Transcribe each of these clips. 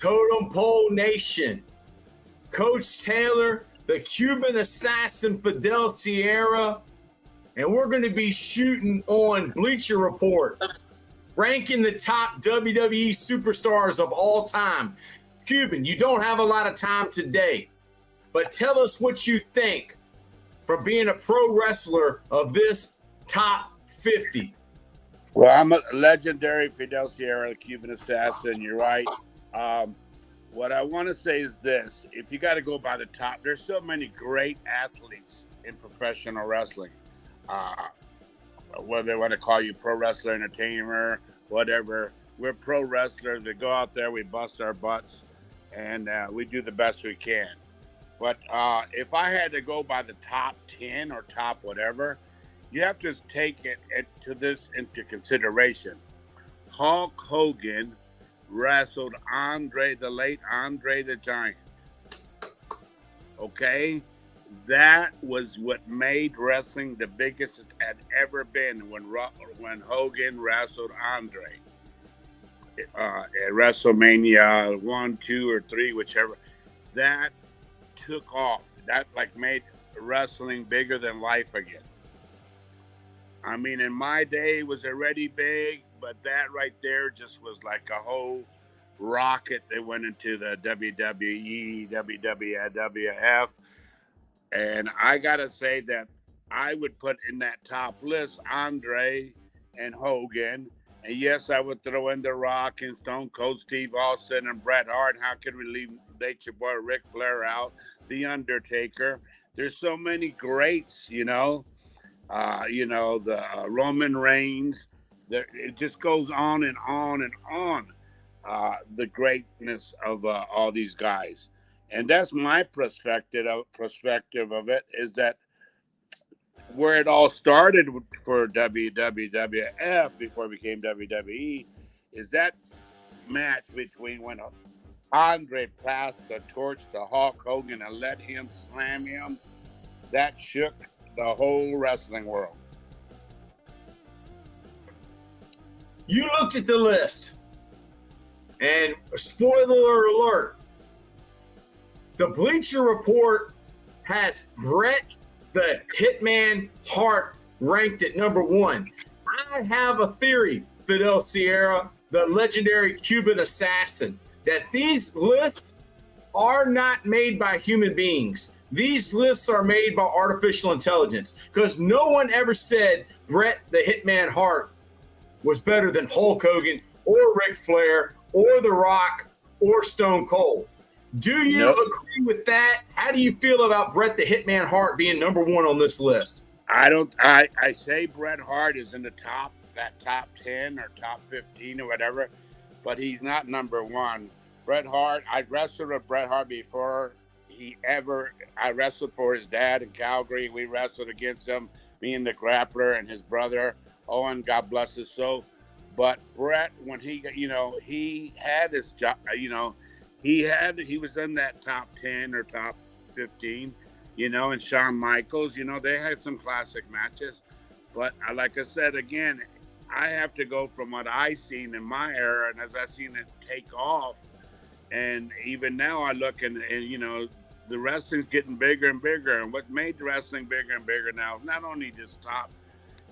Totem Pole Nation, Coach Taylor, the Cuban assassin Fidel Sierra, and we're going to be shooting on Bleacher Report, ranking the top WWE superstars of all time. Cuban, you don't have a lot of time today, but tell us what you think from being a pro wrestler of this top 50. Well, I'm a legendary Fidel Sierra, the Cuban assassin. You're right. What I want to say is this. If you got to go by the top, there's so many great athletes in professional wrestling. Whether they want to call you pro wrestler, entertainer, whatever. We're pro wrestlers. We go out there, we bust our butts, and we do the best we can. But if I had to go by the top 10 or top whatever, you have to take this into consideration. Hulk Hogan wrestled the late Andre the Giant. Okay? That was what made wrestling the biggest it had ever been when Hogan wrestled Andre. At WrestleMania 1, 2, or 3, whichever. That took off. That made wrestling bigger than life again. I mean, in my day, it was already big, but that right there just was like a whole rocket that went into the WWE, WWF. And I got to say that I would put in that top list Andre and Hogan. And yes, I would throw in The Rock and Stone Cold Steve Austin and Bret Hart. How could we leave Nature Boy Ric Flair out? The Undertaker. There's so many greats, the Roman Reigns. It just goes on and on and on. The greatness of all these guys. And that's my perspective of it, is that where it all started for WWF before it became WWE is that match between when Andre passed the torch to Hulk Hogan and let him slam him. That shook the whole wrestling world. You looked at the list, and spoiler alert, the Bleacher Report has Bret the Hitman Hart ranked at number 1. I have a theory, Fidel Sierra, the legendary Cuban assassin, that these lists are not made by human beings. These lists are made by artificial intelligence, because no one ever said Bret the Hitman Hart was better than Hulk Hogan or Ric Flair or The Rock or Stone Cold. Do you agree with that? How do you feel about Bret the Hitman Hart being number 1 on this list? I say Bret Hart is in the top 10 or top 15 or whatever, but he's not number 1. Bret Hart, I wrestled with Bret Hart before I wrestled for his dad in Calgary. We wrestled against him, me and the grappler and his brother, Owen, God bless his soul. But Bret, when he had his job, he was in that top 10 or top 15, and Shawn Michaels, they had some classic matches. But like I said, again, I have to go from what I seen in my era, and as I seen it take off, and even now I look and the wrestling's getting bigger and bigger. And what made the wrestling bigger and bigger now is not only just top,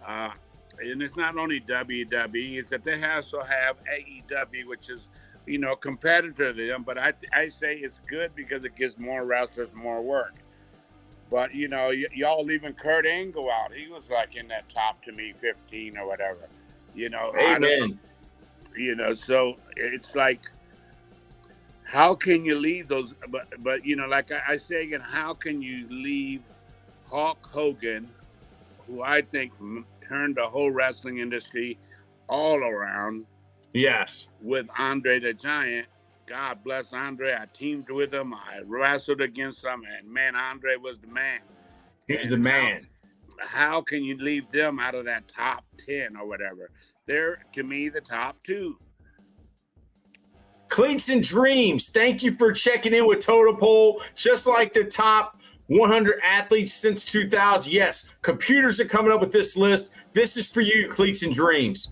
and it's not only WWE, it's that they also have AEW, which is, competitor to them. But I say it's good because it gives more wrestlers more work. But, y'all leaving Kurt Angle out. He was like in that top, to me, 15 or whatever. Amen. So it's like, how can you leave those? But like I say again, how can you leave Hulk Hogan, who I think turned the whole wrestling industry all around? Yes. With Andre the Giant. God bless Andre. I teamed with him. I wrestled against him. And, man, Andre was the man. He's the man. How can you leave them out of that top 10 or whatever? They're, to me, the top 2. Cleats and Dreams, thank you for checking in with Totem Pole. Just like the top 100 athletes since 2000. Yes, computers are coming up with this list. This is for you, Cleats and Dreams.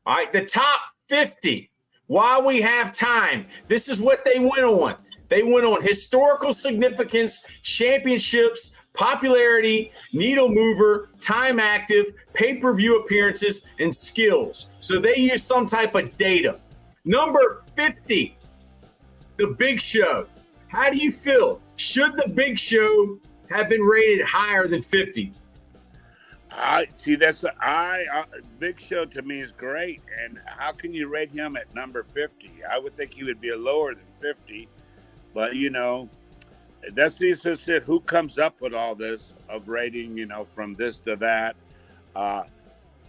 All right, the top 50. While we have time, this is what they went on. They went on historical significance, championships, popularity, needle mover, time active, pay-per-view appearances, and skills. So they used some type of data. Number 50, The Big Show. How do you feel? Should The Big Show have been rated higher than 50? I see. Big Show to me is great, and how can you rate him at number 50? I would think he would be lower than 50, but that's just it. Who comes up with all this of rating? From this to that.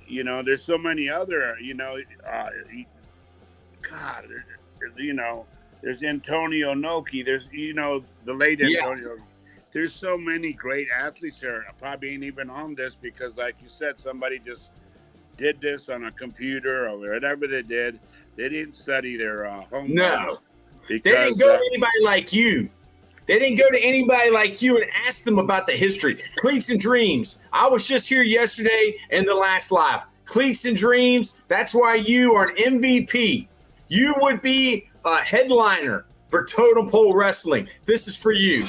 There's so many other. God, there's Antonio Noki. There's the late Antonio. There's so many great athletes there. Probably ain't even on this because, like you said, somebody just did this on a computer or whatever they did. They didn't study their homework. No, they didn't go to anybody like you. They didn't go to anybody like you and ask them about the history. Cleats and Dreams. I was just here yesterday in the last live. Cleats and Dreams. That's why you are an MVP. You would be a headliner for Totem Pole Wrestling. This is for you.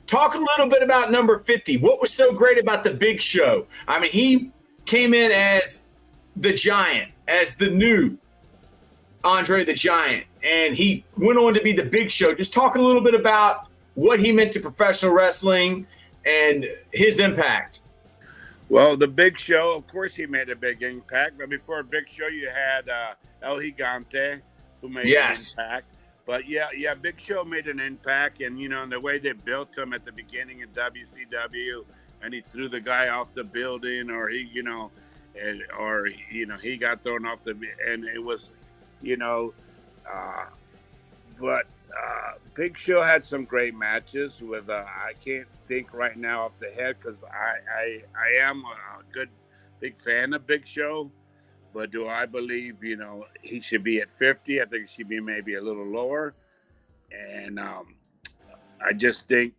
Talk a little bit about number 50. What was so great about the Big Show? I mean, he came in as the Giant, as the new Andre the Giant, and he went on to be the Big Show. Just talk a little bit about what he meant to professional wrestling and his impact. Well, the Big Show, of course, he made a big impact. But before Big Show, you had El Gigante, who made an impact. But yeah, Big Show made an impact, and and the way they built him at the beginning in WCW, and he threw the guy off the building, or he got thrown off and it was, but Big Show had some great matches with I can't think right now off the head because I am a big fan of Big Show. But do I believe, he should be at 50? I think he should be maybe a little lower. And I just think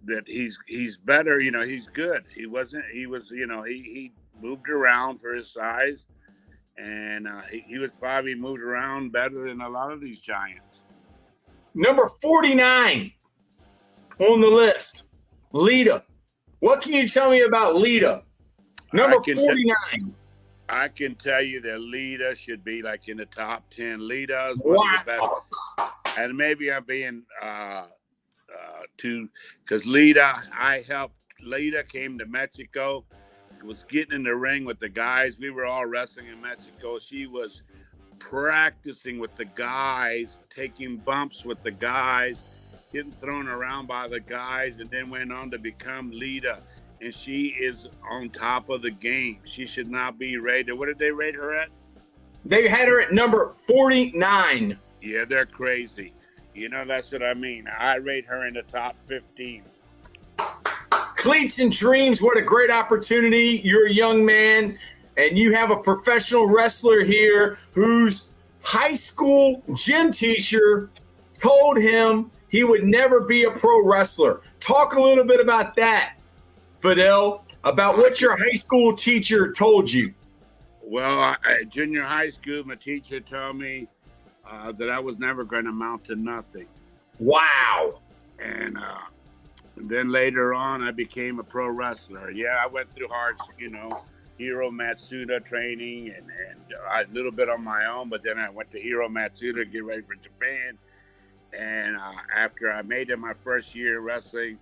that he's better. He's good. He was, he moved around for his size. And he was probably moved around better than a lot of these giants. Number 49 on the list, Lita. What can you tell me about Lita? Number 49. I can tell you that Lita should be like in the top 10. Lita is one of the best. And maybe I'm being too, because Lita came to Mexico, was getting in the ring with the guys. We were all wrestling in Mexico. She was practicing with the guys, taking bumps with the guys, getting thrown around by the guys, and then went on to become Lita. And she is on top of the game. She should not be rated. What did they rate her at? They had her at number 49. Yeah, they're crazy. That's what I mean. I rate her in the top 15. Cleats and Dreams, what a great opportunity. You're a young man, and you have a professional wrestler here whose high school gym teacher told him he would never be a pro wrestler. Talk a little bit about that, Fidel, about what your high school teacher told you. Well, junior high school, my teacher told me that I was never going to amount to nothing. Wow. And then later on, I became a pro wrestler. Yeah, I went through hard, Hiro Matsuda training and a little bit on my own, but then I went to Hiro Matsuda to get ready for Japan. And after I made it my first year wrestling,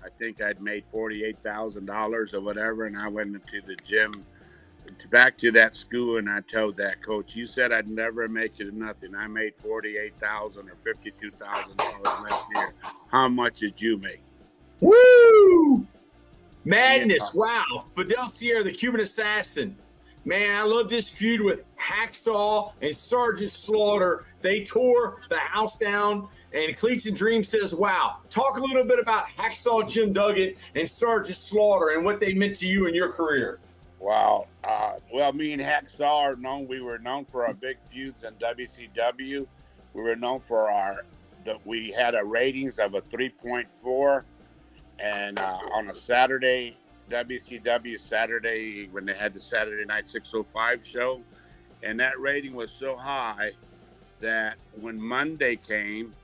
I think I'd made $48,000 or whatever, and I went into the gym, back to that school, and I told that coach, "You said I'd never make it to nothing. I made $48,000 or $52,000 last year. How much did you make?" Woo! Madness! Yeah. Wow, Fidel Sierra, the Cuban Assassin. Man, I love this feud with Hacksaw and Sergeant Slaughter. They tore the house down. And Cleats and Dream says, wow. Talk a little bit about Hacksaw Jim Duggan and Sergeant Slaughter and what they meant to you in your career. Wow. Well, me and Hacksaw we were known for our big feuds in WCW. We were known for our we had a ratings of a 3.4, and on a Saturday, WCW Saturday, when they had the Saturday Night 605 show, and that rating was so high that when Monday came,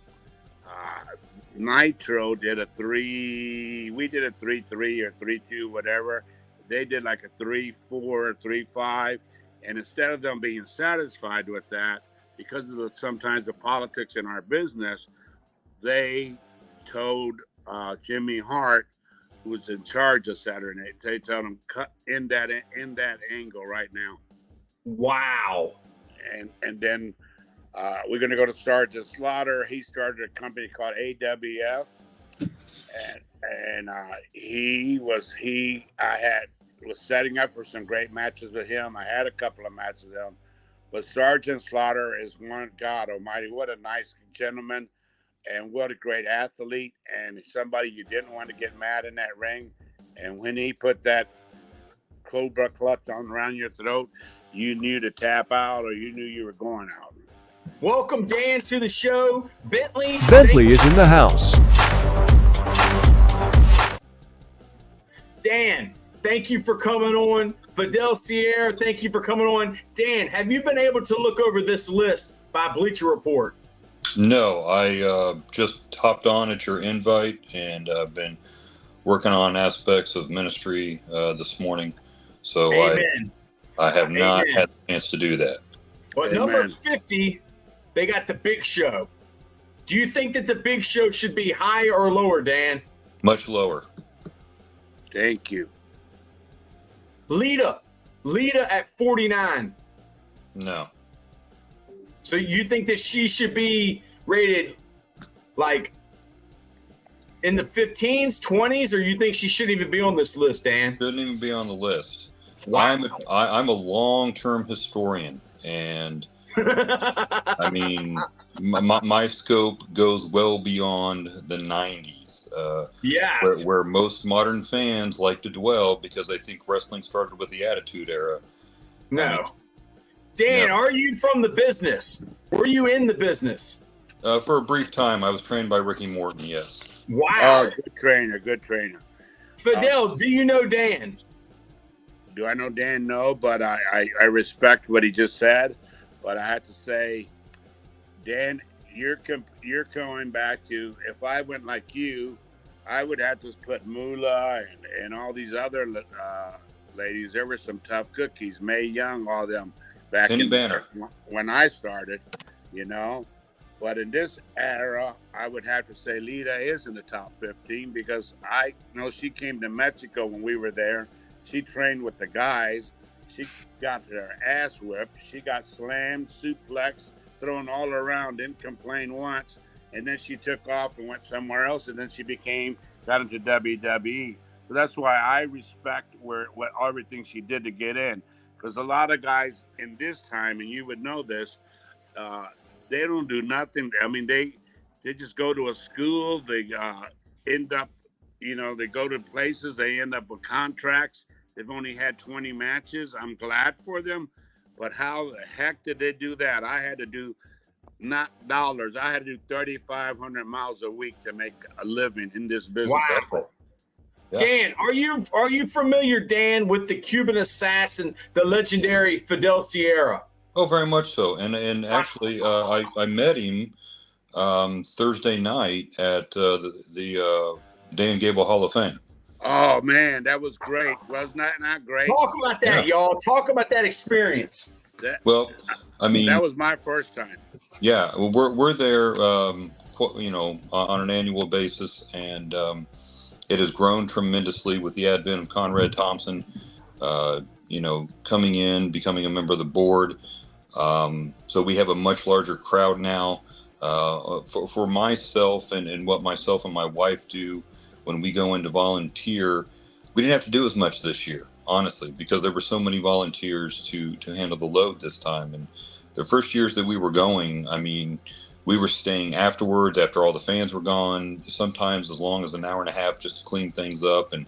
Nitro did a 3. We did a 3.3 or 3.2, whatever. They did like a 3.4, 3.5, and instead of them being satisfied with that, because of sometimes the politics in our business, they told Jimmy Hart, who was in charge of Saturday Night, they told him cut in that angle right now. Wow. And then we're going to go to Sergeant Slaughter. He started a company called AWF, and I was setting up for some great matches with him. I had a couple of matches with him, but Sergeant Slaughter is one, God Almighty, what a nice gentleman, and what a great athlete, and somebody you didn't want to get mad in that ring. And when he put that Cobra clutch on around your throat, you knew to tap out, or you knew you were going out. Welcome, Dan, to the show. Bentley is in the house. Dan, thank you for coming on. Fidel Sierra, thank you for coming on. Dan, have you been able to look over this list by Bleacher Report? No, I just hopped on at your invite, and I've been working on aspects of ministry this morning. So Amen. I have not Amen. had the chance to do that. But Amen. number 50, they got the Big Show. Do you think that the Big Show should be higher or lower, Dan? Much lower. Thank you. Lita at 49. No. So you think that she should be rated like in the 15s, 20s, or you think she shouldn't even be on this list, Dan? Shouldn't even be on the list. Wow. I'm a long-term historian, and I mean, my scope goes well beyond the 90s. Yes. Where most modern fans like to dwell because they think wrestling started with the Attitude Era. No. I mean, Dan, no. are you from the business? Were you in the business? For a brief time, I was trained by Ricky Morton, yes. Wow. Good trainer. Fidel, do you know Dan? Do I know Dan? No, but I respect what he just said. But I have to say, Dan, you're going back to, if I went like you, I would have to put Moolah and all these other ladies. There were some tough cookies. Mae Young, all them back Penny Banner. When I started, you know. But in this era, I would have to say Lita is in the top 15 because I know she came to Mexico when we were there. She trained with the guys. She got her ass whipped. She got slammed, suplexed, thrown all around, didn't complain once. And then she took off and went somewhere else. And then she got into WWE. So that's why I respect everything she did to get in. Because a lot of guys in this time, and you would know this, they don't do nothing. I mean, they just go to a school. They end up, they go to places. They end up with contracts. They've only had 20 matches. I'm glad for them. But how the heck did they do that? I had to do, not dollars, I had to do 3,500 miles a week to make a living in this business. Wow. Yeah. Dan, are you familiar, Dan, with the Cuban assassin, the legendary Fidel Sierra? Oh, very much so. And actually, I met him Thursday night at the Dan Gable Hall of Fame. Oh, man, that was great. Wasn't that not great? Talk about that, y'all. Talk about that experience. Well, I mean, that was my first time. Yeah, we're there, on an annual basis, and it has grown tremendously with the advent of Conrad Thompson, coming in, becoming a member of the board. So we have a much larger crowd now. For myself and what myself and my wife do when we go in to volunteer, we didn't have to do as much this year, honestly, because there were so many volunteers to handle the load this time. And the first years that we were going, I mean, we were staying afterwards after all the fans were gone, sometimes as long as an hour and a half just to clean things up and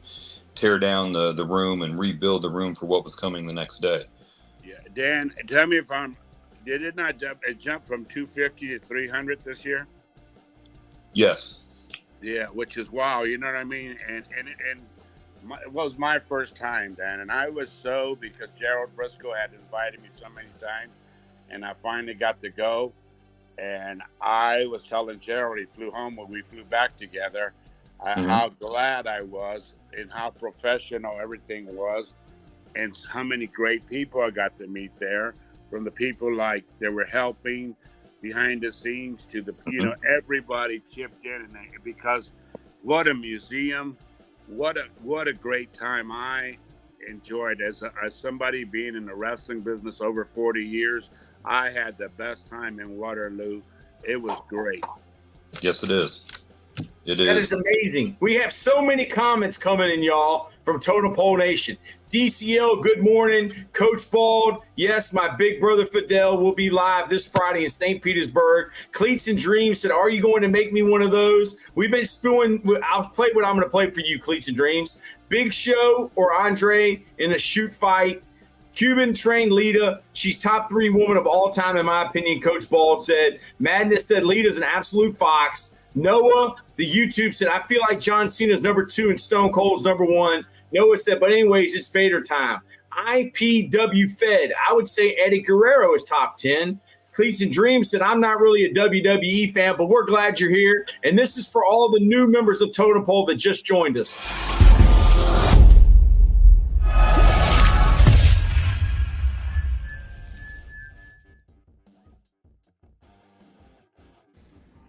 tear down the room and rebuild the room for what was coming the next day. Yeah, Dan, tell me if did it not jump from 250 to 300 this year? Yes. Yeah, which is wow. You know what I mean? And it was my first time, Dan, and I was so, because Gerald Briscoe had invited me so many times, and I finally got to go. And I was telling Gerald, he flew home when we flew back together, how glad I was and how professional everything was, and how many great people I got to meet there, from the people like that were helping behind the scenes to the, everybody chipped in, and because what a museum, what a great time I enjoyed as somebody being in the wrestling business over 40 years. I had the best time in Waterloo. It was great. Yes, it is. It is. That is amazing. We have so many comments coming in, y'all, from Totem Pole Nation. DCL, good morning. Coach Bald, yes, my big brother Fidel will be live this Friday in St. Petersburg. Cleats and Dreams said, are you going to make me one of those? We've been spewing. I'll play what I'm going to play for you, Cleats and Dreams. Big Show or Andre in a shoot fight. Cuban trained Lita. She's top 3 woman of all time, in my opinion, Coach Bald said. Madness said Lita's an absolute fox. Noah, the YouTube said, I feel like John Cena's number 2 and Stone Cold's number 1. Noah said, but anyways, it's Vader time. IPW Fed, I would say Eddie Guerrero is top 10. Cleats and Dreams said, I'm not really a WWE fan, but we're glad you're here. And this is for all the new members of Totem Pole that just joined us.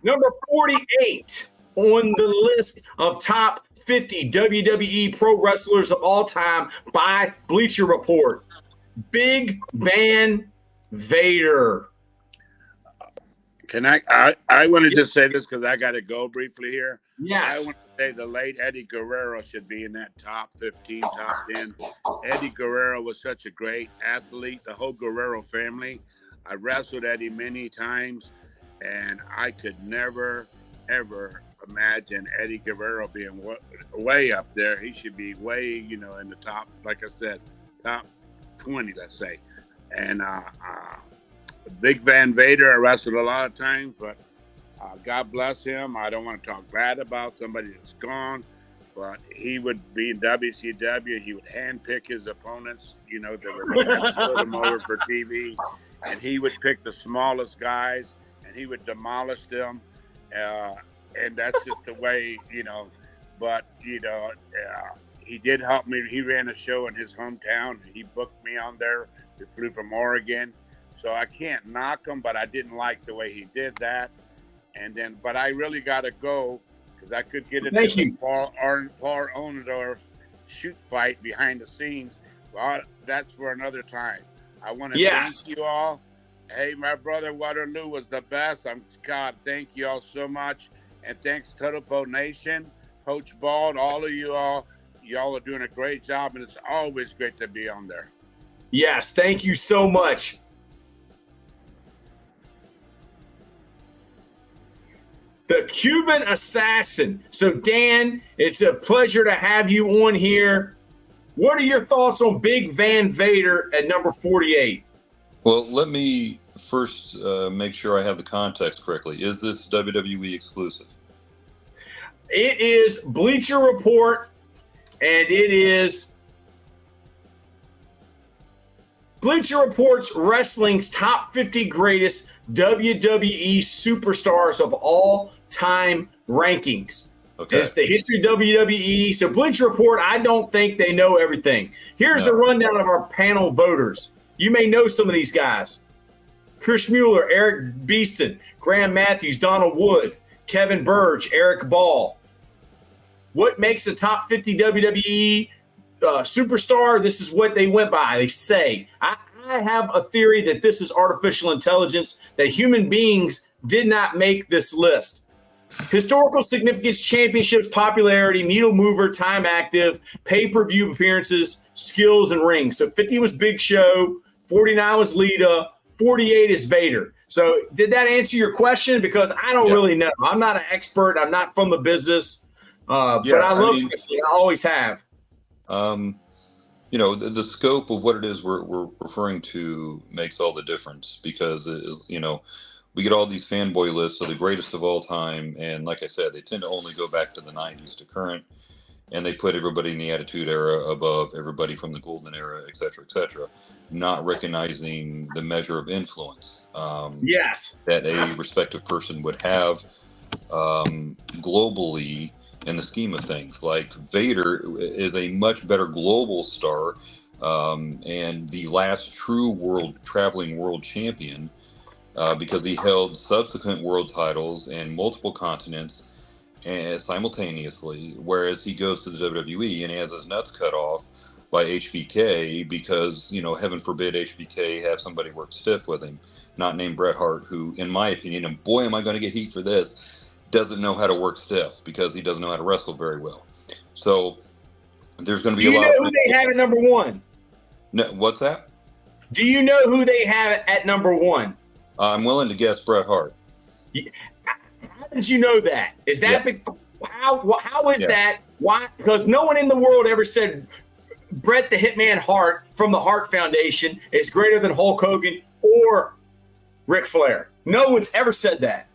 Number 48 on the list of top 50 WWE pro wrestlers of all time by Bleacher Report, Big Van Vader. Can I want to just say this because I got to go briefly here. Yes. I want to say the late Eddie Guerrero should be in that top 15, top 10. Eddie Guerrero was such a great athlete, the whole Guerrero family. I wrestled Eddie many times, and I could never, ever imagine Eddie Guerrero being way up there. He should be way, in the top, like I said, top 20, let's say. And Big Van Vader, I wrestled a lot of times, but God bless him. I don't want to talk bad about somebody that's gone, but he would be in WCW. He would handpick his opponents, that were going to put him over for TV, and he would pick the smallest guys, and he would demolish them. And that's just the way, but, he did help me. He ran a show in his hometown. He booked me on there. He flew from Oregon. So I can't knock him, but I didn't like the way he did that. And then, but I really got to go because I could get into the Paul Onendorf shoot fight behind the scenes. Well, that's for another time. I want to thank you all. Hey, my brother Waterloo was the best. God, thank you all so much. And thanks, Totem Pole Nation, Coach Bald, all of you all. Y'all are doing a great job, and it's always great to be on there. Yes, thank you so much. The Cuban Assassin. So, Dan, it's a pleasure to have you on here. What are your thoughts on Big Van Vader at number 48? Well, let me first make sure I have the context correctly. Is this WWE exclusive? It is Bleacher Report, and it is Bleacher Report's Wrestling's top 50 greatest WWE superstars of all time rankings. Okay. It's the history of WWE. So Bleacher Report, I don't think they know everything. Here's a rundown of our panel voters. You may know some of these guys. Chris Mueller, Eric Beeston, Graham Matthews, Donald Wood, Kevin Burge, Eric Ball. What makes a top 50 WWE superstar? This is what they went by. They say, I have a theory that this is artificial intelligence, that human beings did not make this list. Historical significance, championships, popularity, needle mover, time active, pay-per-view appearances, skills, and rings. So 50 was Big Show, 49 was Lita, 48 is Vader. So did that answer your question? Because I don't really know. I'm not an expert. I'm not from the business. But I love wrestling. I always have. The scope of what it is we're referring to makes all the difference because, we get all these fanboy lists of the greatest of all time. And like I said, they tend to only go back to the 90s to current. And they put everybody in the Attitude Era above everybody from the Golden Era, et cetera, not recognizing the measure of influence that a respective person would have globally in the scheme of things. Like Vader is a much better global star and the last true traveling world champion because he held subsequent world titles in multiple continents simultaneously, whereas he goes to the WWE and he has his nuts cut off by HBK because, heaven forbid HBK have somebody work stiff with him, not named Bret Hart, who, in my opinion, and boy, am I going to get heat for this, doesn't know how to work stiff because he doesn't know how to wrestle very well. So there's going to be a lot. Do you know who they have at number one? No, what's that? Do you know who they have at number one? I'm willing to guess Bret Hart. How did you know that? Is that how is that? Why? Because no one in the world ever said Bret the Hitman Hart from the Hart Foundation is greater than Hulk Hogan or Ric Flair. No one's ever said that.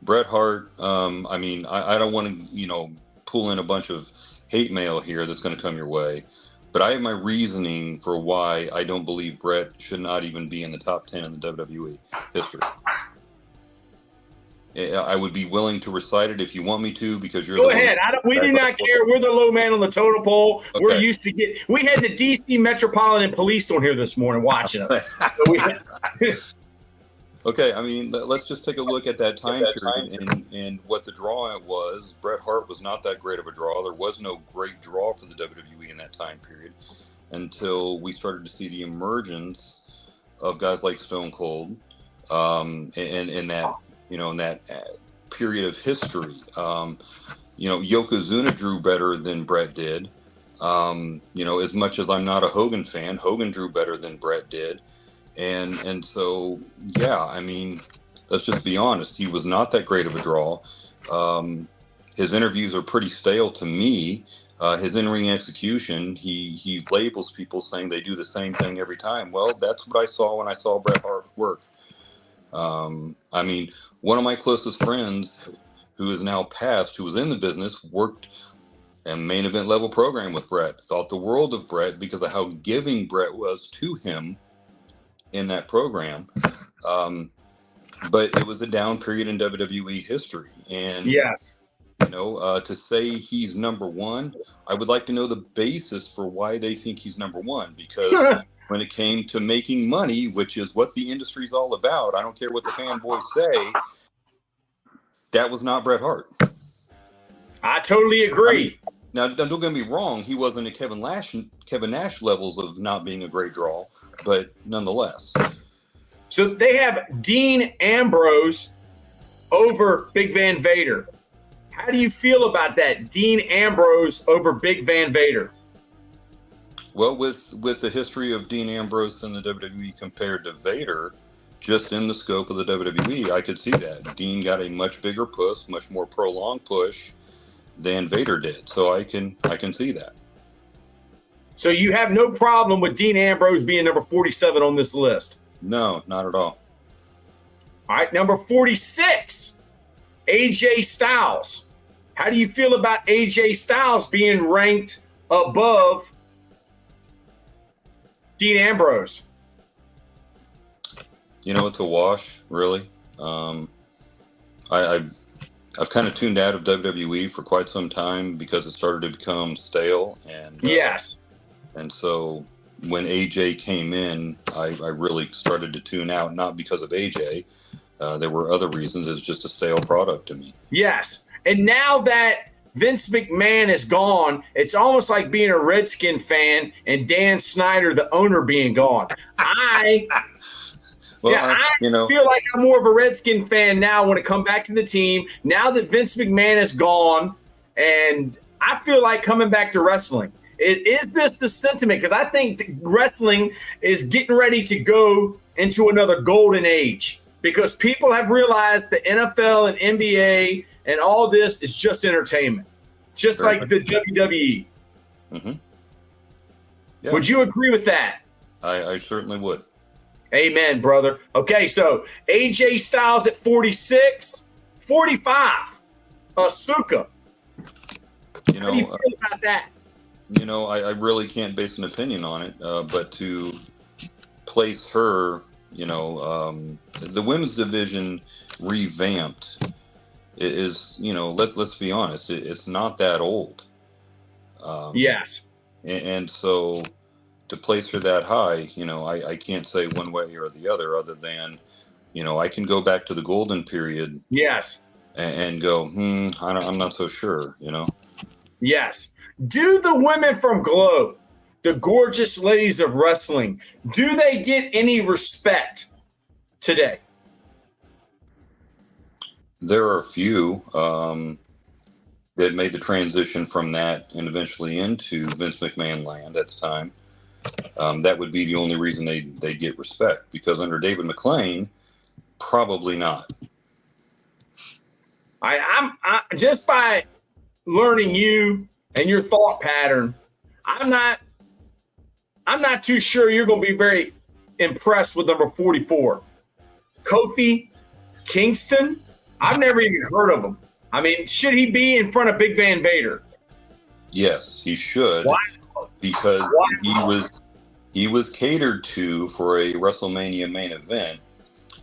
Bret Hart, I don't want to, pull in a bunch of hate mail here that's going to come your way, but I have my reasoning for why I don't believe Bret should not even be in the top 10 in the WWE history. I would be willing to recite it if you want me to, because you're. Go ahead. We do not care. We're the low man on the totem pole. Okay. We're used to we had the DC Metropolitan Police on here this morning watching us. Okay, let's just take a look at that time period and what the draw was. Bret Hart was not that great of a draw. There was no great draw for the WWE in that time period until we started to see the emergence of guys like Stone Cold and that. In that period of history, Yokozuna drew better than Bret did. As much as I'm not a Hogan fan, Hogan drew better than Bret did. And so, let's just be honest. He was not that great of a draw. His interviews are pretty stale to me. His in-ring execution, he labels people saying they do the same thing every time. Well, that's what I saw when I saw Bret Hart work. One of my closest friends who is now passed, who was in the business, worked a main event level program with Bret, thought the world of Bret because of how giving Bret was to him in that program. But it was a down period in WWE history. And yes, to say he's number one, I would like to know the basis for why they think he's number one, because when it came to making money, which is what the industry's all about, I don't care what the fanboys say, that was not Bret Hart. I totally agree. Now, don't get me wrong, he wasn't at Kevin Nash levels of not being a great draw, but nonetheless. So they have Dean Ambrose over Big Van Vader. How do you feel about that? Dean Ambrose over Big Van Vader? Well, with the history of Dean Ambrose in the WWE compared to Vader, just in the scope of the WWE, I could see that. Dean got a much bigger push, much more prolonged push than Vader did. So I can see that. So you have no problem with Dean Ambrose being number 47 on this list? No, not at all. All right, number 46, AJ Styles. How do you feel about AJ Styles being ranked above Dean Ambrose? It's a wash, really. I've kind of tuned out of WWE for quite some time because it started to become stale. And yes. And so when AJ came in, I really started to tune out, not because of AJ. There were other reasons. It was just a stale product to me. Yes. And now that Vince McMahon is gone, it's almost like being a Redskin fan and Dan Snyder, the owner, being gone. I feel like I'm more of a Redskin fan now when it comes back to the team, now that Vince McMahon is gone, and I feel like coming back to wrestling. Is this the sentiment? Because I think wrestling is getting ready to go into another golden age because people have realized the NFL and NBA and all this is just entertainment, just like the WWE. Mm-hmm. Yeah. Would you agree with that? I certainly would. Amen, brother. Okay, so AJ Styles at 46, 45, Asuka. You How do you know, feel about that? I really can't base an opinion on it, but to place her, the women's division revamped is, let's be honest, it's not that old. Yes. And so to place her that high, I can't say one way or the other than, I can go back to the golden period. Yes. And go, I'm not so sure, Yes. Do the women from Glow, the gorgeous ladies of wrestling, do they get any respect today? There are a few that made the transition from that and eventually into Vince McMahon land at the time. That would be the only reason they get respect, because under David McLean, probably not. I'm just by learning you and your thought pattern, I'm not too sure you're going to be very impressed with number 44. Kofi Kingston, I've never even heard of him. I mean, should he be in front of Big Van Vader? Yes, he should. Wow. Because he was catered to for a WrestleMania main event.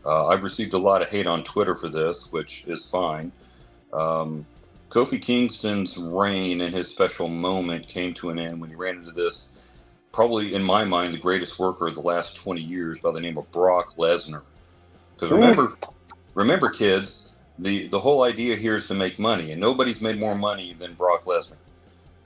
I've received a lot of hate on Twitter for this, which is fine. Kofi Kingston's reign and his special moment came to an end when he ran into this, probably in my mind, the greatest worker of the last 20 years by the name of Brock Lesnar. Because remember, kids, the whole idea here is to make money, and nobody's made more money than Brock Lesnar.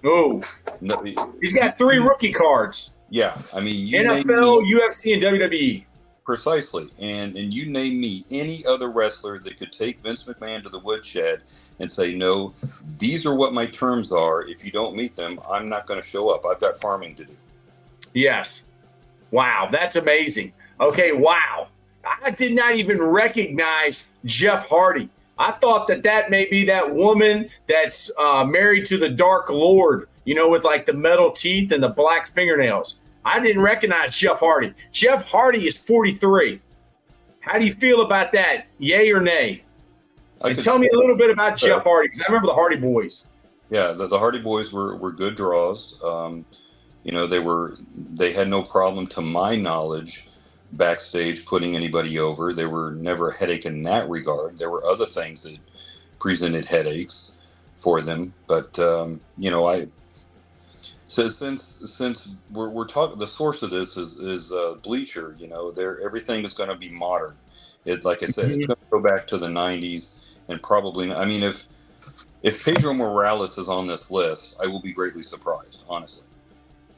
Oh, no, he's got 3 rookie cards. Yeah, I mean, NFL, UFC, and WWE. Precisely, and you name me any other wrestler that could take Vince McMahon to the woodshed and say, no, these are what my terms are. If you don't meet them, I'm not going to show up. I've got farming to do. Yes. Wow, that's amazing. Okay, wow. I did not even recognize Jeff Hardy. I thought that may be that woman that's married to the Dark Lord, with like the metal teeth and the black fingernails. I didn't recognize Jeff Hardy. Jeff Hardy is 43. How do you feel about that? Yay or nay? And tell me a little bit about Jeff Hardy, because I remember the Hardy Boys. Yeah, the Hardy Boys were good draws. They had no problem, to my knowledge, backstage putting anybody over. They were never a headache in that regard. There were other things that presented headaches for them, but So since we're talking, the source of this is Bleacher. Everything is going to be modern. Like I said, it's going to go back to the '90s, and probably. I mean, if Pedro Morales is on this list, I will be greatly surprised, honestly,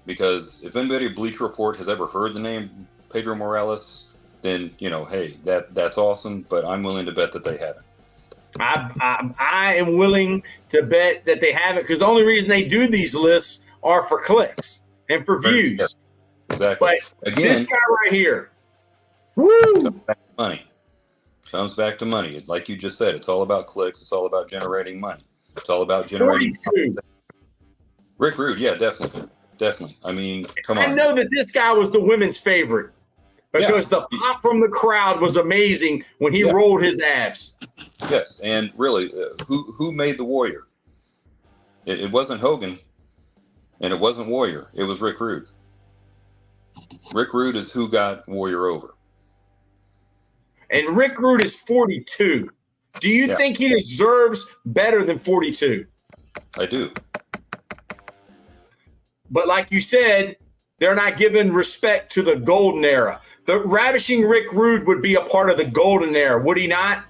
because if anybody at Bleacher Report has ever heard the name Pedro Morales, then hey, that's awesome. But I'm willing to bet that they haven't. I am willing to bet that they haven't, because the only reason they do these lists are for clicks and for views. Yeah, exactly. But again, this guy right here, woo! Comes back to money. Like you just said, it's all about clicks. It's all about generating money. It's all about generating. 42. Rick Rude, yeah, definitely. I mean, come on. I know that this guy was the women's favorite because the pop from the crowd was amazing when he rolled his abs. Yes, and really, who made the Warrior? It wasn't Hogan. And it wasn't Warrior. It was Rick Rude. Rick Rude is who got Warrior over. And Rick Rude is 42. Do you think he deserves better than 42? I do. But like you said, they're not giving respect to the golden era. The Ravishing Rick Rude would be a part of the golden era, would he not?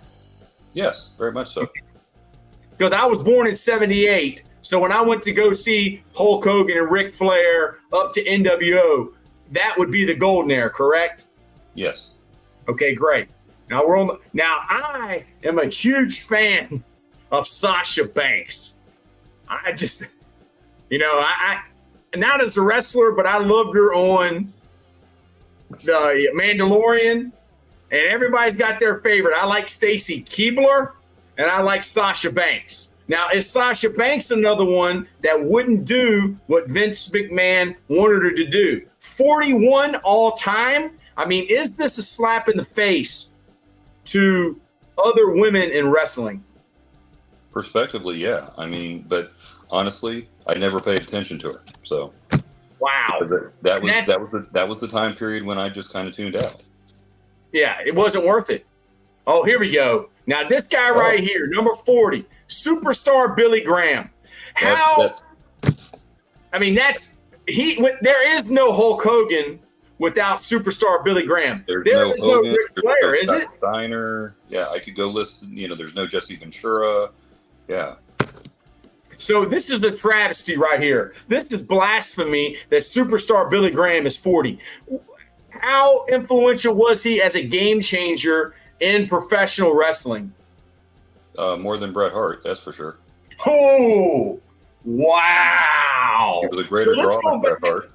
Yes, very much so. Because I was born in 78. So when I went to go see Hulk Hogan and Ric Flair up to NWO, that would be the golden era, correct? Yes. Okay, great. Now I am a huge fan of Sasha Banks. I just, I not as a wrestler, but I loved her on the Mandalorian, and everybody's got their favorite. I like Stacy Keibler, and I like Sasha Banks. Now, is Sasha Banks another one that wouldn't do what Vince McMahon wanted her to do? 41 all time? I mean, is this a slap in the face to other women in wrestling? Prospectively, yeah. I mean, but honestly, I never paid attention to her. So Wow. that was the time period when I just kind of tuned out. Yeah, it wasn't worth it. Oh, here we go. Now this guy right here, number 40, superstar Billy Graham. There is no Hulk Hogan without superstar Billy Graham. There is no Ric Flair, is it? Steiner. Yeah, I could go list. There's no Jesse Ventura. Yeah. So this is the travesty right here. This is blasphemy that superstar Billy Graham is 40. How influential was he as a game changer in professional wrestling? More than Bret Hart, that's for sure. Oh, wow. He was a greater draw than Bret Hart.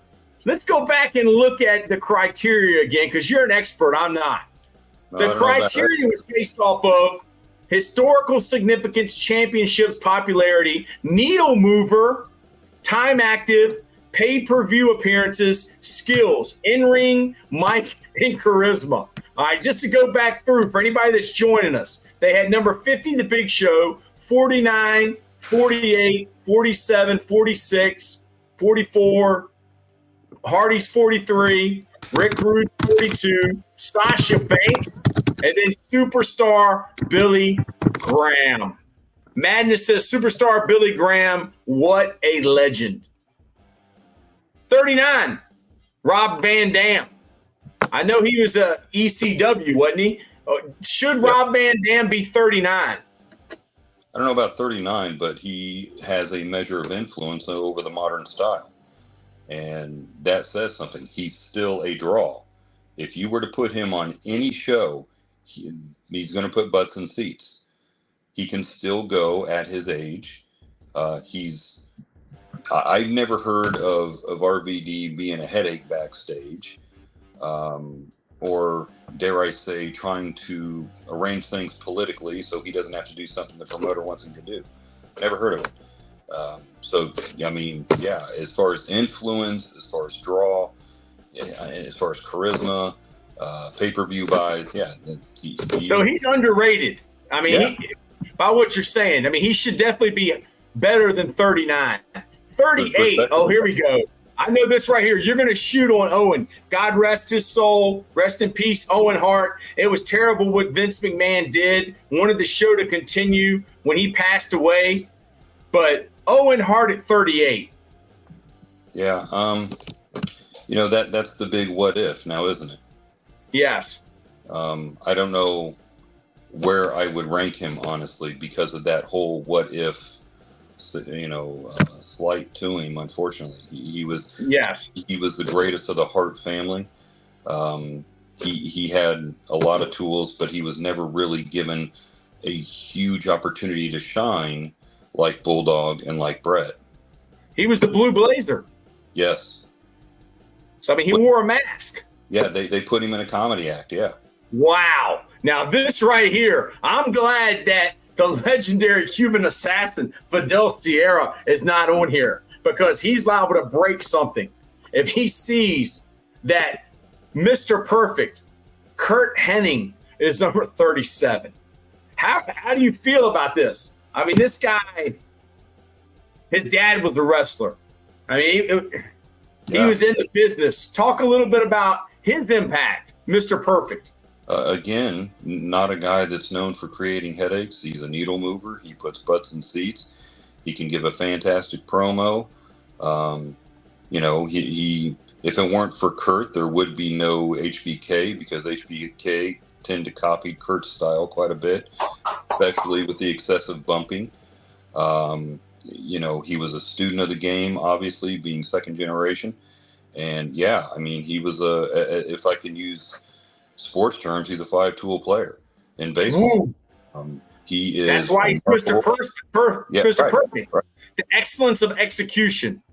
Let's go back and look at the criteria again, because you're an expert. I'm not. The criteria was based off of historical significance, championships, popularity, needle mover, time active, pay-per-view appearances, skills, in-ring, mic, and charisma. All right, just to go back through for anybody that's joining us, they had number 50, The Big Show, 49, 48, 47, 46, 44, Hardy's 43, Rick Rude 42, Sasha Banks, and then superstar Billy Graham. Madness says superstar Billy Graham, what a legend. 39, Rob Van Dam. I know he was a ECW, wasn't he? Should Rob Van Dam be 39? I don't know about 39, but he has a measure of influence over the modern style. And that says something. He's still a draw. If you were to put him on any show, he's going to put butts in seats. He can still go at his age. I've never heard of RVD being a headache backstage, or dare I say, trying to arrange things politically so he doesn't have to do something the promoter wants him to do. Never heard of it. As far as influence, as far as draw, as far as charisma, pay-per-view buys, so he's underrated. I mean, by what you're saying, I mean, he should definitely be better than 39. 38. Oh, here we go. I know this right here. You're going to shoot on Owen. God rest his soul. Rest in peace, Owen Hart. It was terrible what Vince McMahon did. Wanted the show to continue when he passed away. But Owen Hart at 38. Yeah. That's the big what if now, isn't it? Yes. I don't know where I would rank him, honestly, because of that whole what if, slight to him. Unfortunately, he was the greatest of the Hart family. He had a lot of tools, but he was never really given a huge opportunity to shine like Bulldog and like Bret. He was the Blue Blazer. Yes. So, I mean, he wore a mask. Yeah, they put him in a comedy act, yeah. Wow. Now, this right here, I'm glad that the legendary Cuban assassin, Fidel Sierra, is not on here, because he's liable to break something if he sees that Mr. Perfect, Kurt Hennig, is number 37. How do you feel about this? I mean, this guy, his dad was a wrestler. I mean, he was in the business. Talk a little bit about his impact, Mr. Perfect. Again, not a guy that's known for creating headaches. He's a needle mover. He puts butts in seats. He can give a fantastic promo. He if it weren't for Kurt, there would be no HBK, because HBK tend to copy Kurt's style quite a bit, especially with the excessive bumping. He was a student of the game, obviously, being second generation. And he was if I can use sports terms, he's a 5-tool player in baseball. He is. That's why he's Mr. Perfect. Right. The excellence of execution.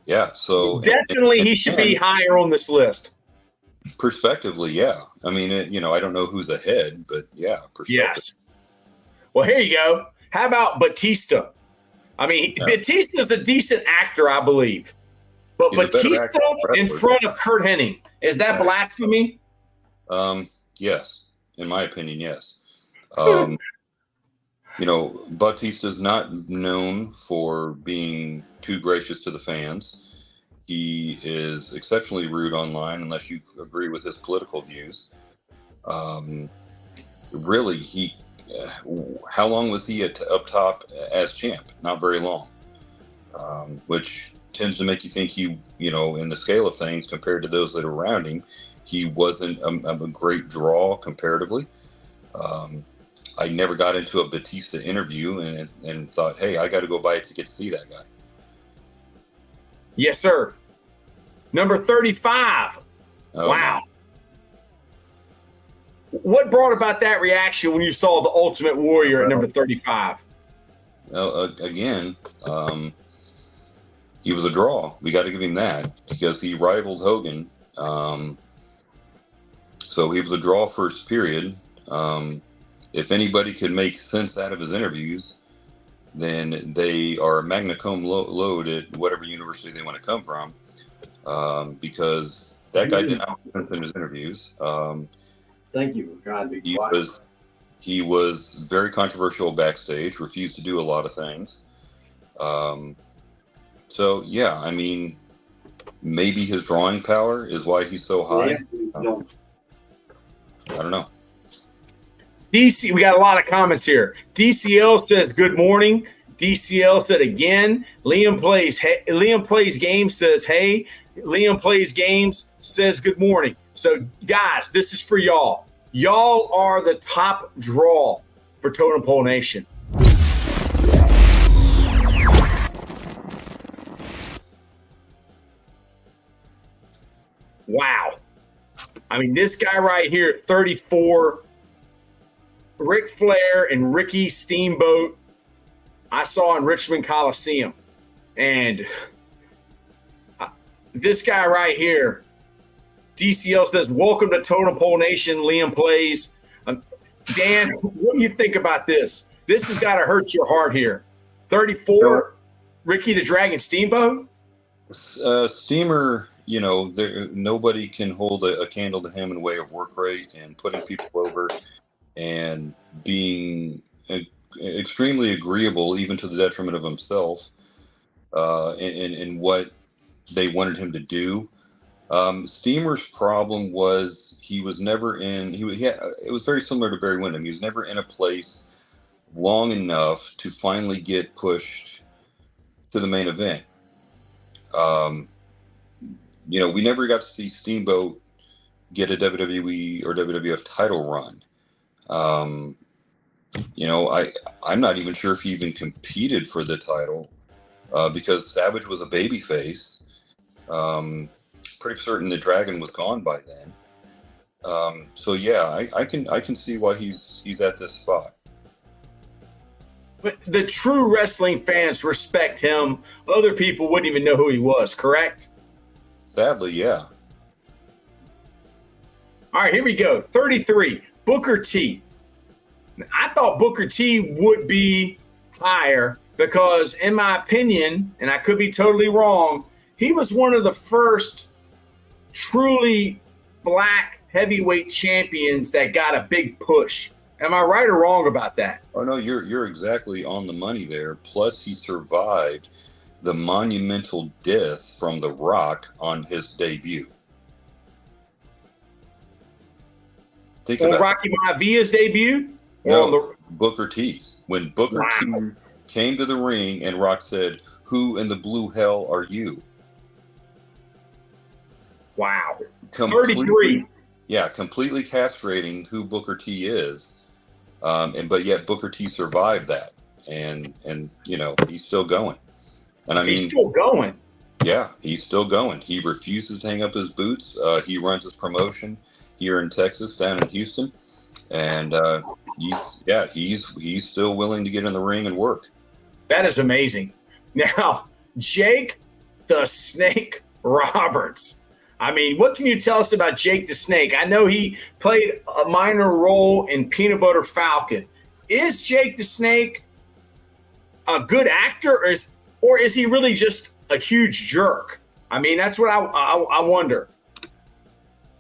Yeah. So definitely he should be higher on this list. Perspectively, yeah. I mean, I don't know who's ahead, but yeah. Yes. Well, here you go. How about Batista? I mean, Batista's a decent actor, I believe. But He's a better Batista actor than in wrestler. front of Kurt Hennig, is that Right. blasphemy? Yes, in my opinion, yes. Batista's not known for being too gracious to the fans. He is exceptionally rude online, unless you agree with his political views. Really, how long was he up top as champ? Not very long, which tends to make you think he, in the scale of things compared to those that are around him, he wasn't a great draw comparatively. I never got into a Batista interview and thought, hey, I got to go buy a ticket to see that guy. Yes, sir. Number 35. Oh, Wow. What brought about that reaction when you saw the Ultimate Warrior at number 35? Again, he was a draw. We got to give him that because he rivaled Hogan. So he was a draw first period. If anybody could make sense out of his interviews, then they are magna cum laude at whatever university they want to come from, because that guy did not make sense in his interviews. Thank you. God be He was very controversial backstage, refused to do a lot of things. So, yeah, I mean, maybe his drawing power is why he's so high. I don't know. DC, we got a lot of comments here. DCL says good morning. DCL said again. Liam plays games says hey. Liam plays games says good morning. So guys, this is for y'all. Y'all are the top draw for Totem Pole Nation. Wow. I mean, this guy right here, 34. Ric Flair and Ricky Steamboat, I saw in Richmond Coliseum. And this guy right here, DCL says, welcome to Totem Pole Nation, Liam plays. Dan, what do you think about this? This has got to hurt your heart here. 34, Ricky the Dragon Steamboat? Steamer, nobody can hold a candle to him in the way of work rate and putting people over and being extremely agreeable, even to the detriment of himself, in what they wanted him to do. Steamer's problem was he was never in. It was very similar to Barry Windham. He was never in a place long enough to finally get pushed to the main event. We never got to see Steamboat get a WWE or WWF title run. I'm not even sure if he even competed for the title because Savage was a babyface. Pretty certain the Dragon was gone by then. So yeah, I can see why he's at this spot. But the true wrestling fans respect him. Other people wouldn't even know who he was, correct? Sadly, yeah. All right, here we go. 33, Booker T. I thought Booker T would be higher because, in my opinion, and I could be totally wrong, he was one of the first truly black heavyweight champions that got a big push. Am I right or wrong about that? Oh no, you're exactly on the money there. Plus, he survived the monumental diss from The Rock on his debut. Think about Rocky Maivaia's debut? No, Booker T's. When Booker T came to the ring and Rock said, "Who in the blue hell are you?" Wow. 33. Yeah, completely castrating who Booker T is. But yet Booker T survived that. And he's still going. And I mean, he's still going. Yeah, he's still going. He refuses to hang up his boots. He runs his promotion here in Texas, down in Houston. And he's still willing to get in the ring and work. That is amazing. Now, Jake the Snake Roberts. I mean, what can you tell us about Jake the Snake? I know he played a minor role in Peanut Butter Falcon. Is Jake the Snake a good actor, or is he really just a huge jerk? I mean, that's what I wonder.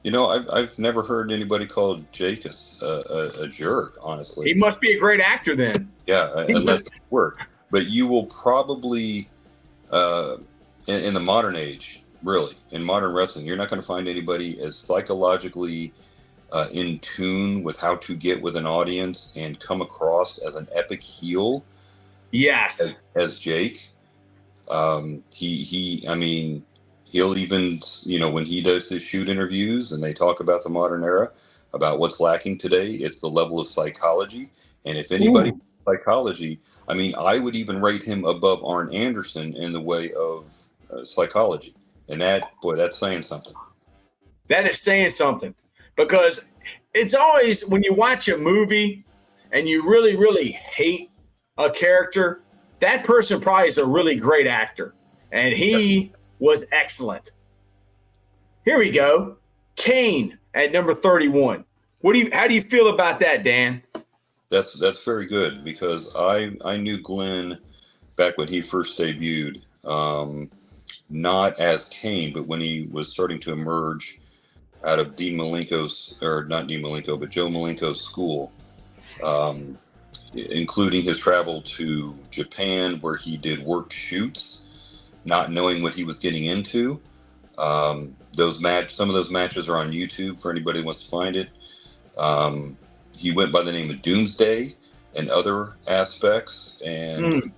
You know, I've never heard anybody call Jake a jerk, honestly. He must be a great actor then. Yeah, unless it work. But you will probably, in the modern age, really, in modern wrestling, you're not going to find anybody as psychologically in tune with how to get with an audience and come across as an epic heel. Yes. As Jake. I mean, he'll even, when he does his shoot interviews and they talk about the modern era, about what's lacking today, it's the level of psychology. And if anybody psychology, I mean, I would even rate him above Arn Anderson in the way of psychology. And that's saying something. That is saying something, because it's always when you watch a movie and you really, really hate a character, that person probably is a really great actor. And he was excellent. Here we go. Kane at number 31. How do you feel about that, Dan? That's very good, because I knew Glenn back when he first debuted, not as Kane, but when he was starting to emerge out of Dean Malenko's, or not Dean Malenko, but Joe Malenko's school, including his travel to Japan, where he did worked shoots, not knowing what he was getting into. Some of those matches are on YouTube for anybody who wants to find it. He went by the name of Doomsday and other aspects, and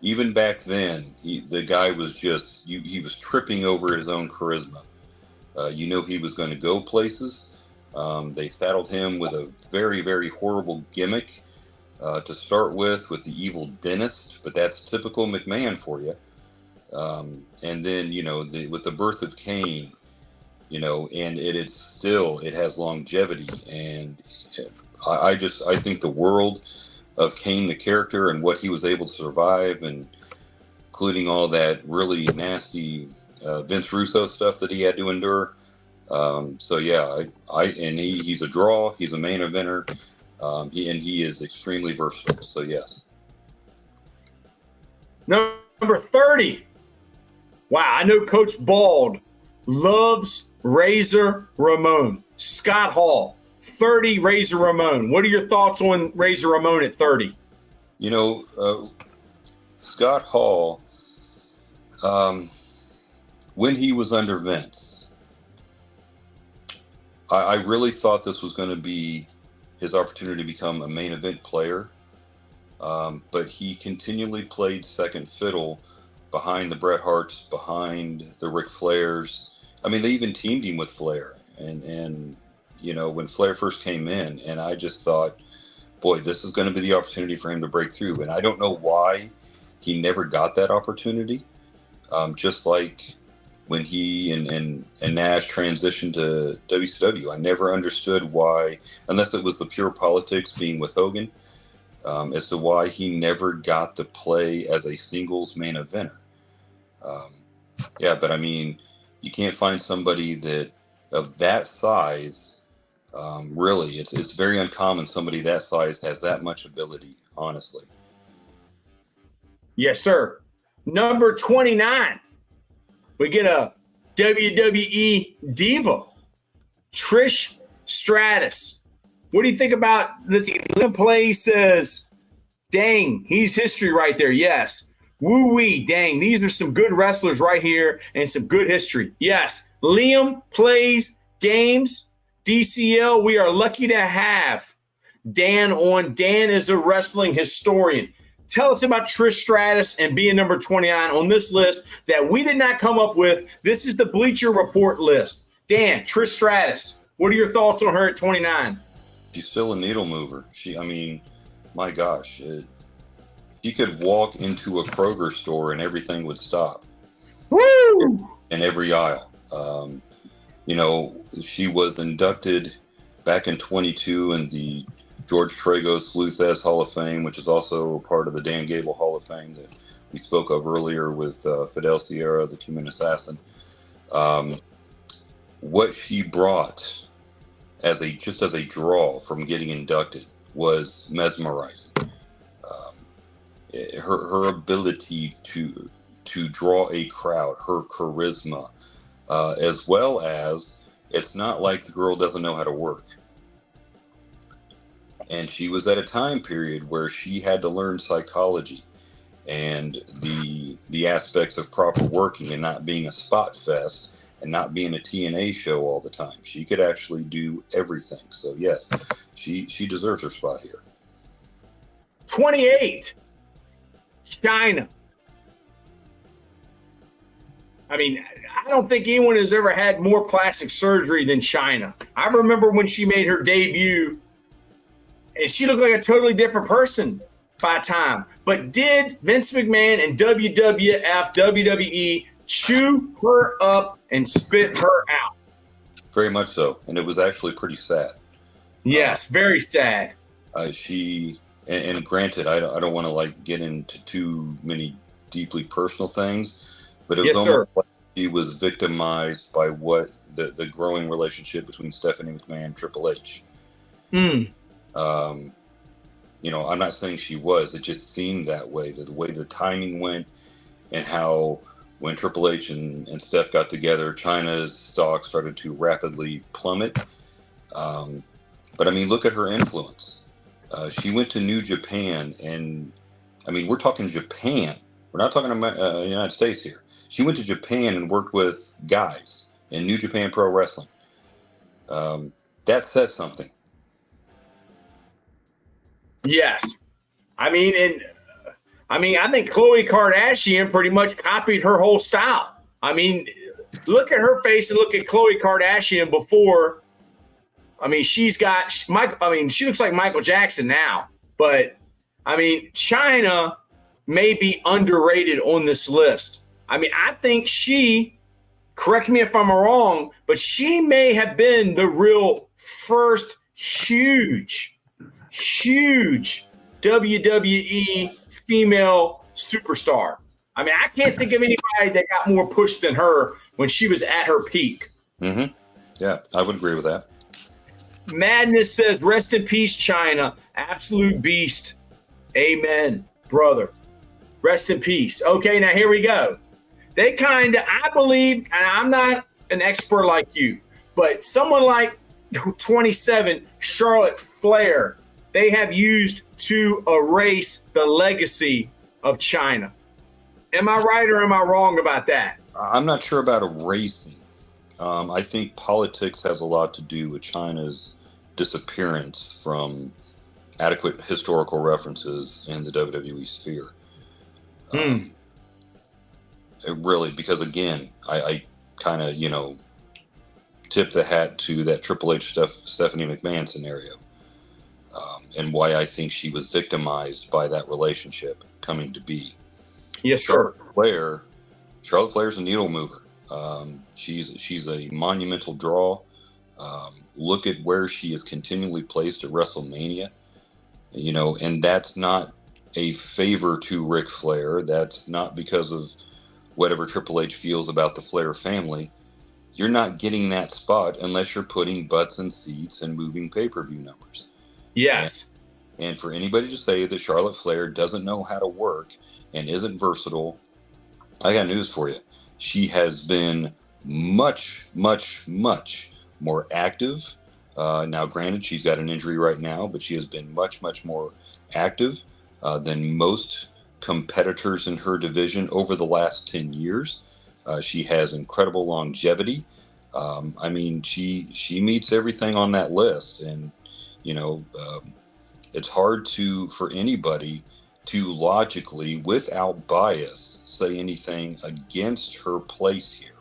even back then, the guy was just he was tripping over his own charisma. He was going to go places. They saddled him with a very, very horrible gimmick to start with the evil dentist, but that's typical McMahon for you. And then, with the birth of Kane, and it has longevity. And I think the world of Kane, the character, and what he was able to survive, and including all that really nasty Vince Russo stuff that he had to endure. He's a draw. He's a main eventer. He is extremely versatile. So yes. Number 30. Wow, I know Coach Bald loves Razor Ramon. Scott Hall, 30, Razor Ramon. What are your thoughts on Razor Ramon at 30? Scott Hall, when he was under Vince, I really thought this was going to be his opportunity to become a main event player. But he continually played second fiddle behind the Bret Harts, behind the Ric Flairs. I mean, they even teamed him with Flair. And when Flair first came in, and I just thought, boy, this is going to be the opportunity for him to break through. And I don't know why he never got that opportunity. Just like when he and Nash transitioned to WCW, I never understood why, unless it was the pure politics being with Hogan, as to why he never got to play as a singles main eventer. But I mean, you can't find somebody of that size. Really, it's very uncommon somebody that size has that much ability, honestly. Yes, sir. Number 29. We get a WWE diva, Trish Stratus. What do you think about this? Play says, dang, he's history right there. Yes. Woo-wee, dang, these are some good wrestlers right here and some good history. Yes. Liam plays games. DCL, we are lucky to have Dan on. Dan is a wrestling historian. Tell us about Trish Stratus and being number 29 on this list that we did not come up with. This is the Bleacher Report list. Dan, Trish Stratus, what are your thoughts on her at 29? She's still a needle mover. My gosh, she could walk into a Kroger store and everything would stop. Woo! In every aisle. She was inducted back in 22 in the George Tragos Luthez Hall of Fame, which is also part of the Dan Gable Hall of Fame that we spoke of earlier with Fidel Sierra, the Cuban assassin. What she brought as a draw from getting inducted was mesmerizing. Her ability to to draw a crowd, her charisma, as well as it's not like the girl doesn't know how to work. And she was at a time period where she had to learn psychology and the aspects of proper working and not being a spot fest and not being a TNA show all the time. She could actually do everything. So yes, she deserves her spot here. 28, China. I mean, I don't think anyone has ever had more plastic surgery than China. I remember when she made her debut, and she looked like a totally different person by time. But did Vince McMahon and WWF, WWE chew her up and spit her out? Very much so. And it was actually pretty sad. Yes, very sad. And granted, I don't want to like get into too many deeply personal things, but it was almost like she was victimized by what the growing relationship between Stephanie McMahon and Triple H. You know, I'm not saying she was. It just seemed that way. The way the timing went, and how when Triple H and Steph got together, China's stock started to rapidly plummet. But I mean, look at her influence. She went to New Japan, and I mean, we're talking Japan. We're not talking about the United States here. She went to Japan and worked with guys in New Japan Pro Wrestling. That says something. Yes. I mean, I think Khloe Kardashian pretty much copied her whole style. I mean, look at her face and look at Khloe Kardashian before. I mean, she looks like Michael Jackson now. But, I mean, China may be underrated on this list. I mean, I think correct me if I'm wrong, but she may have been the real first huge WWE female superstar. I mean, I can't think of anybody that got more push than her when she was at her peak. Mm-hmm. Yeah, I would agree with that. Madness says, rest in peace, China. Absolute beast. Amen, brother. Rest in peace. Okay, now here we go. I believe, and I'm not an expert like you, but someone like 27, Charlotte Flair, they have used to erase the legacy of China. Am I right or am I wrong about that? I'm not sure about erasing. I think politics has a lot to do with China's disappearance from adequate historical references in the WWE sphere. Really, because again, I kind of, tip the hat to that Triple H Stephanie McMahon scenario. And why I think she was victimized by that relationship coming to be. Yes, sir. Charlotte Flair's a needle mover. She's a monumental draw. Look at where she is continually placed at WrestleMania. And that's not a favor to Ric Flair. That's not because of whatever Triple H feels about the Flair family. You're not getting that spot unless you're putting butts in seats and moving pay-per-view numbers. Yes. And for anybody to say that Charlotte Flair doesn't know how to work and isn't versatile, I got news for you. She has been much, much, much more active. Now, granted, she's got an injury right now, but she has been much, much more active than most competitors in her division over the last 10 years. She has incredible longevity. I mean, she meets everything on that list. And, it's hard for anybody to logically, without bias, say anything against her place here.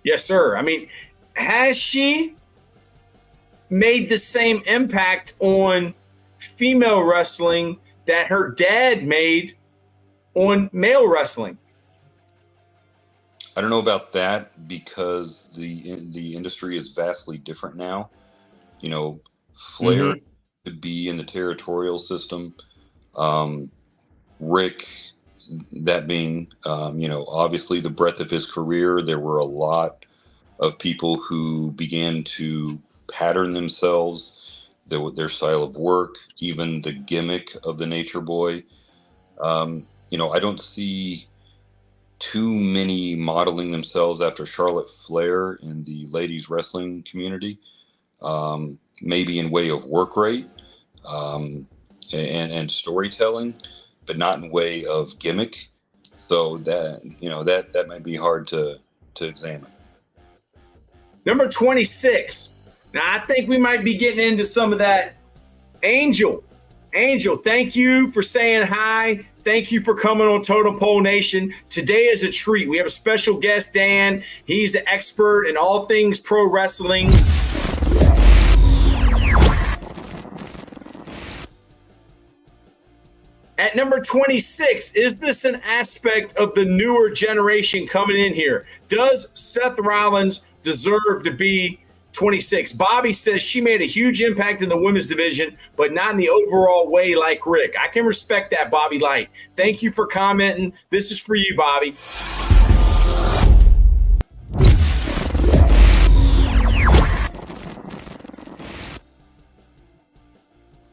Yes, sir. I mean, has she made the same impact on female wrestling that her dad made on male wrestling? I don't know about that, because the industry is vastly different now. Flair to be in the territorial system. Rick, that being, obviously the breadth of his career, there were a lot of people who began to pattern themselves, their style of work, even the gimmick of the Nature Boy. I don't see too many modeling themselves after Charlotte Flair in the ladies wrestling community. Maybe in way of work rate and storytelling, but not in way of gimmick. So that might be hard to examine. Number 26. Now, I think we might be getting into some of that. Angel, thank you for saying hi. Thank you for coming on Totem Pole Nation. Today is a treat. We have a special guest, Dan. He's an expert in all things pro wrestling. At number 26, is this an aspect of the newer generation coming in here? Does Seth Rollins deserve to be 26? Bobby says she made a huge impact in the women's division, but not in the overall way like Rick. I can respect that, Bobby Light. Thank you for commenting. This is for you, Bobby.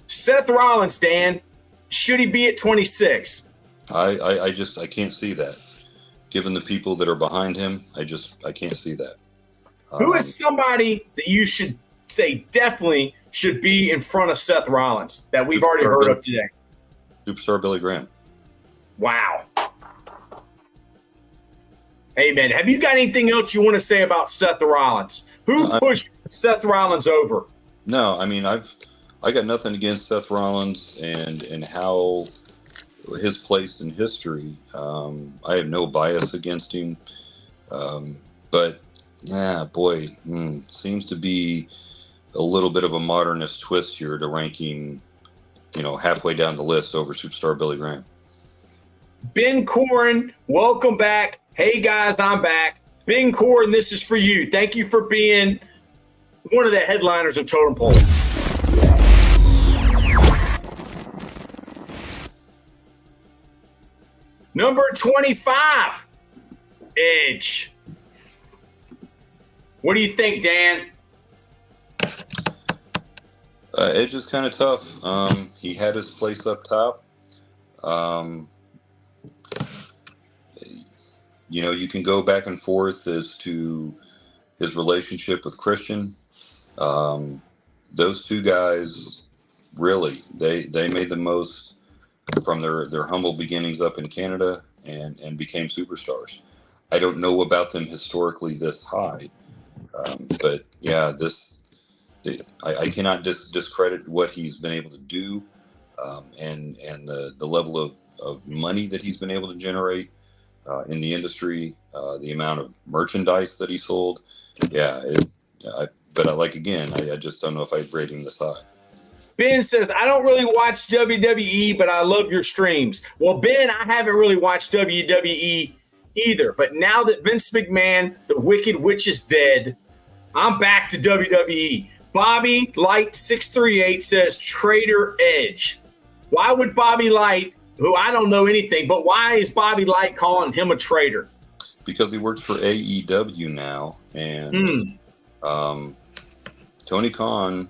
Seth Rollins, Dan, should he be at 26? I can't see that. Given the people that are behind him, I can't see that. Who is somebody that you should say definitely should be in front of Seth Rollins that we've already heard of today? Superstar Billy Graham. Wow. Hey, man, have you got anything else you want to say about Seth Rollins? Who pushed Seth Rollins over? No, I mean, I got nothing against Seth Rollins and how his place in history. I have no bias against him. But yeah, boy, seems to be a little bit of a modernist twist here to ranking, halfway down the list over Superstar Billy Graham. Ben Corin, welcome back. Hey, guys, I'm back. Ben Corin, this is for you. Thank you for being one of the headliners of Totem Pole. Number 25, Edge. What do you think, Dan? Edge is kind of tough. He had his place up top. You can go back and forth as to his relationship with Christian. Those two guys, really, they made the most from their humble beginnings up in Canada and became superstars. I don't know about them historically this high. But yeah, I cannot discredit what he's been able to do, and the level of money that he's been able to generate in the industry, the amount of merchandise that he sold. Yeah, I just don't know if I'd rate him this high. Ben says, I don't really watch WWE, but I love your streams. Well, Ben, I haven't really watched WWE either, but now that Vince McMahon, the Wicked Witch, is dead, I'm back to WWE. Bobby Light 638 says Traitor Edge. Why would Bobby Light, who I don't know anything, but why is Bobby Light calling him a traitor? Because he works for AEW now, and Tony Khan,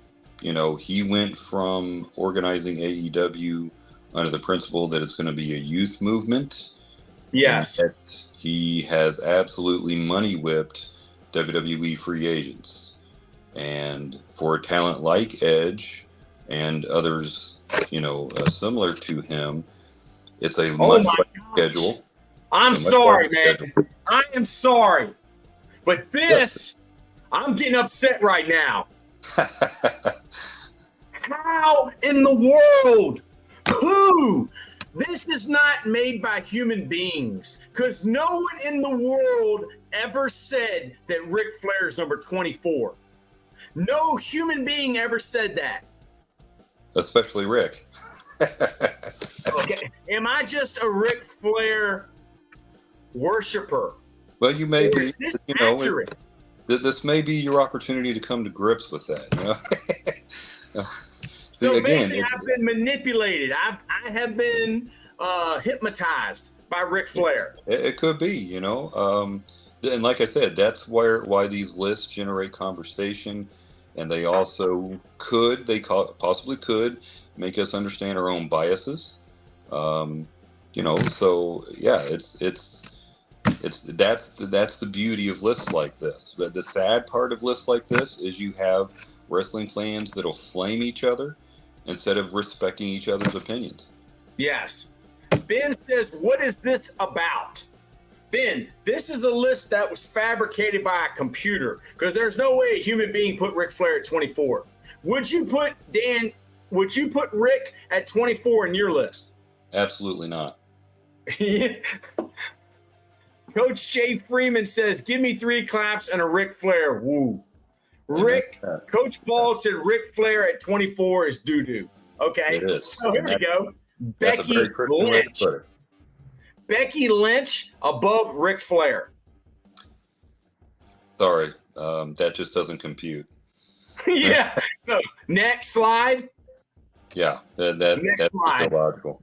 he went from organizing AEW under the principle that it's going to be a youth movement. Yes. He has absolutely money whipped WWE free agents. And for a talent like Edge and others, similar to him, it's a much better schedule. I'm sorry, man. I am sorry. But this, I'm getting upset right now. How in the world? Who? This is not made by human beings, because no one in the world ever said that Ric Flair is number 24. No human being ever said that. Especially Rick. Okay. Am I just a Ric Flair worshiper? Well, you may be. Is this accurate? This may be your opportunity to come to grips with that. So basically, I've been manipulated. I have been hypnotized by Ric Flair. It could be, and like I said, that's why these lists generate conversation, and they also possibly could make us understand our own biases. So yeah, that's the beauty of lists like this. The sad part of lists like this is you have wrestling fans that'll flame each other instead of respecting each other's opinions. Yes. Ben says, what is this about? Ben, this is a list that was fabricated by a computer because there's no way a human being put Ric Flair at 24. Would you put Rick at 24 in your list? Absolutely not. Coach Jay Freeman says, give me 3 claps and a Ric Flair. Woo. Coach Paul said Ric Flair at 24 is doo-doo. Okay. It is. So here we go. That's a very critical way to put it. Becky Lynch above Ric Flair. Sorry, that just doesn't compute. Yeah. So next slide. Yeah, that's illogical.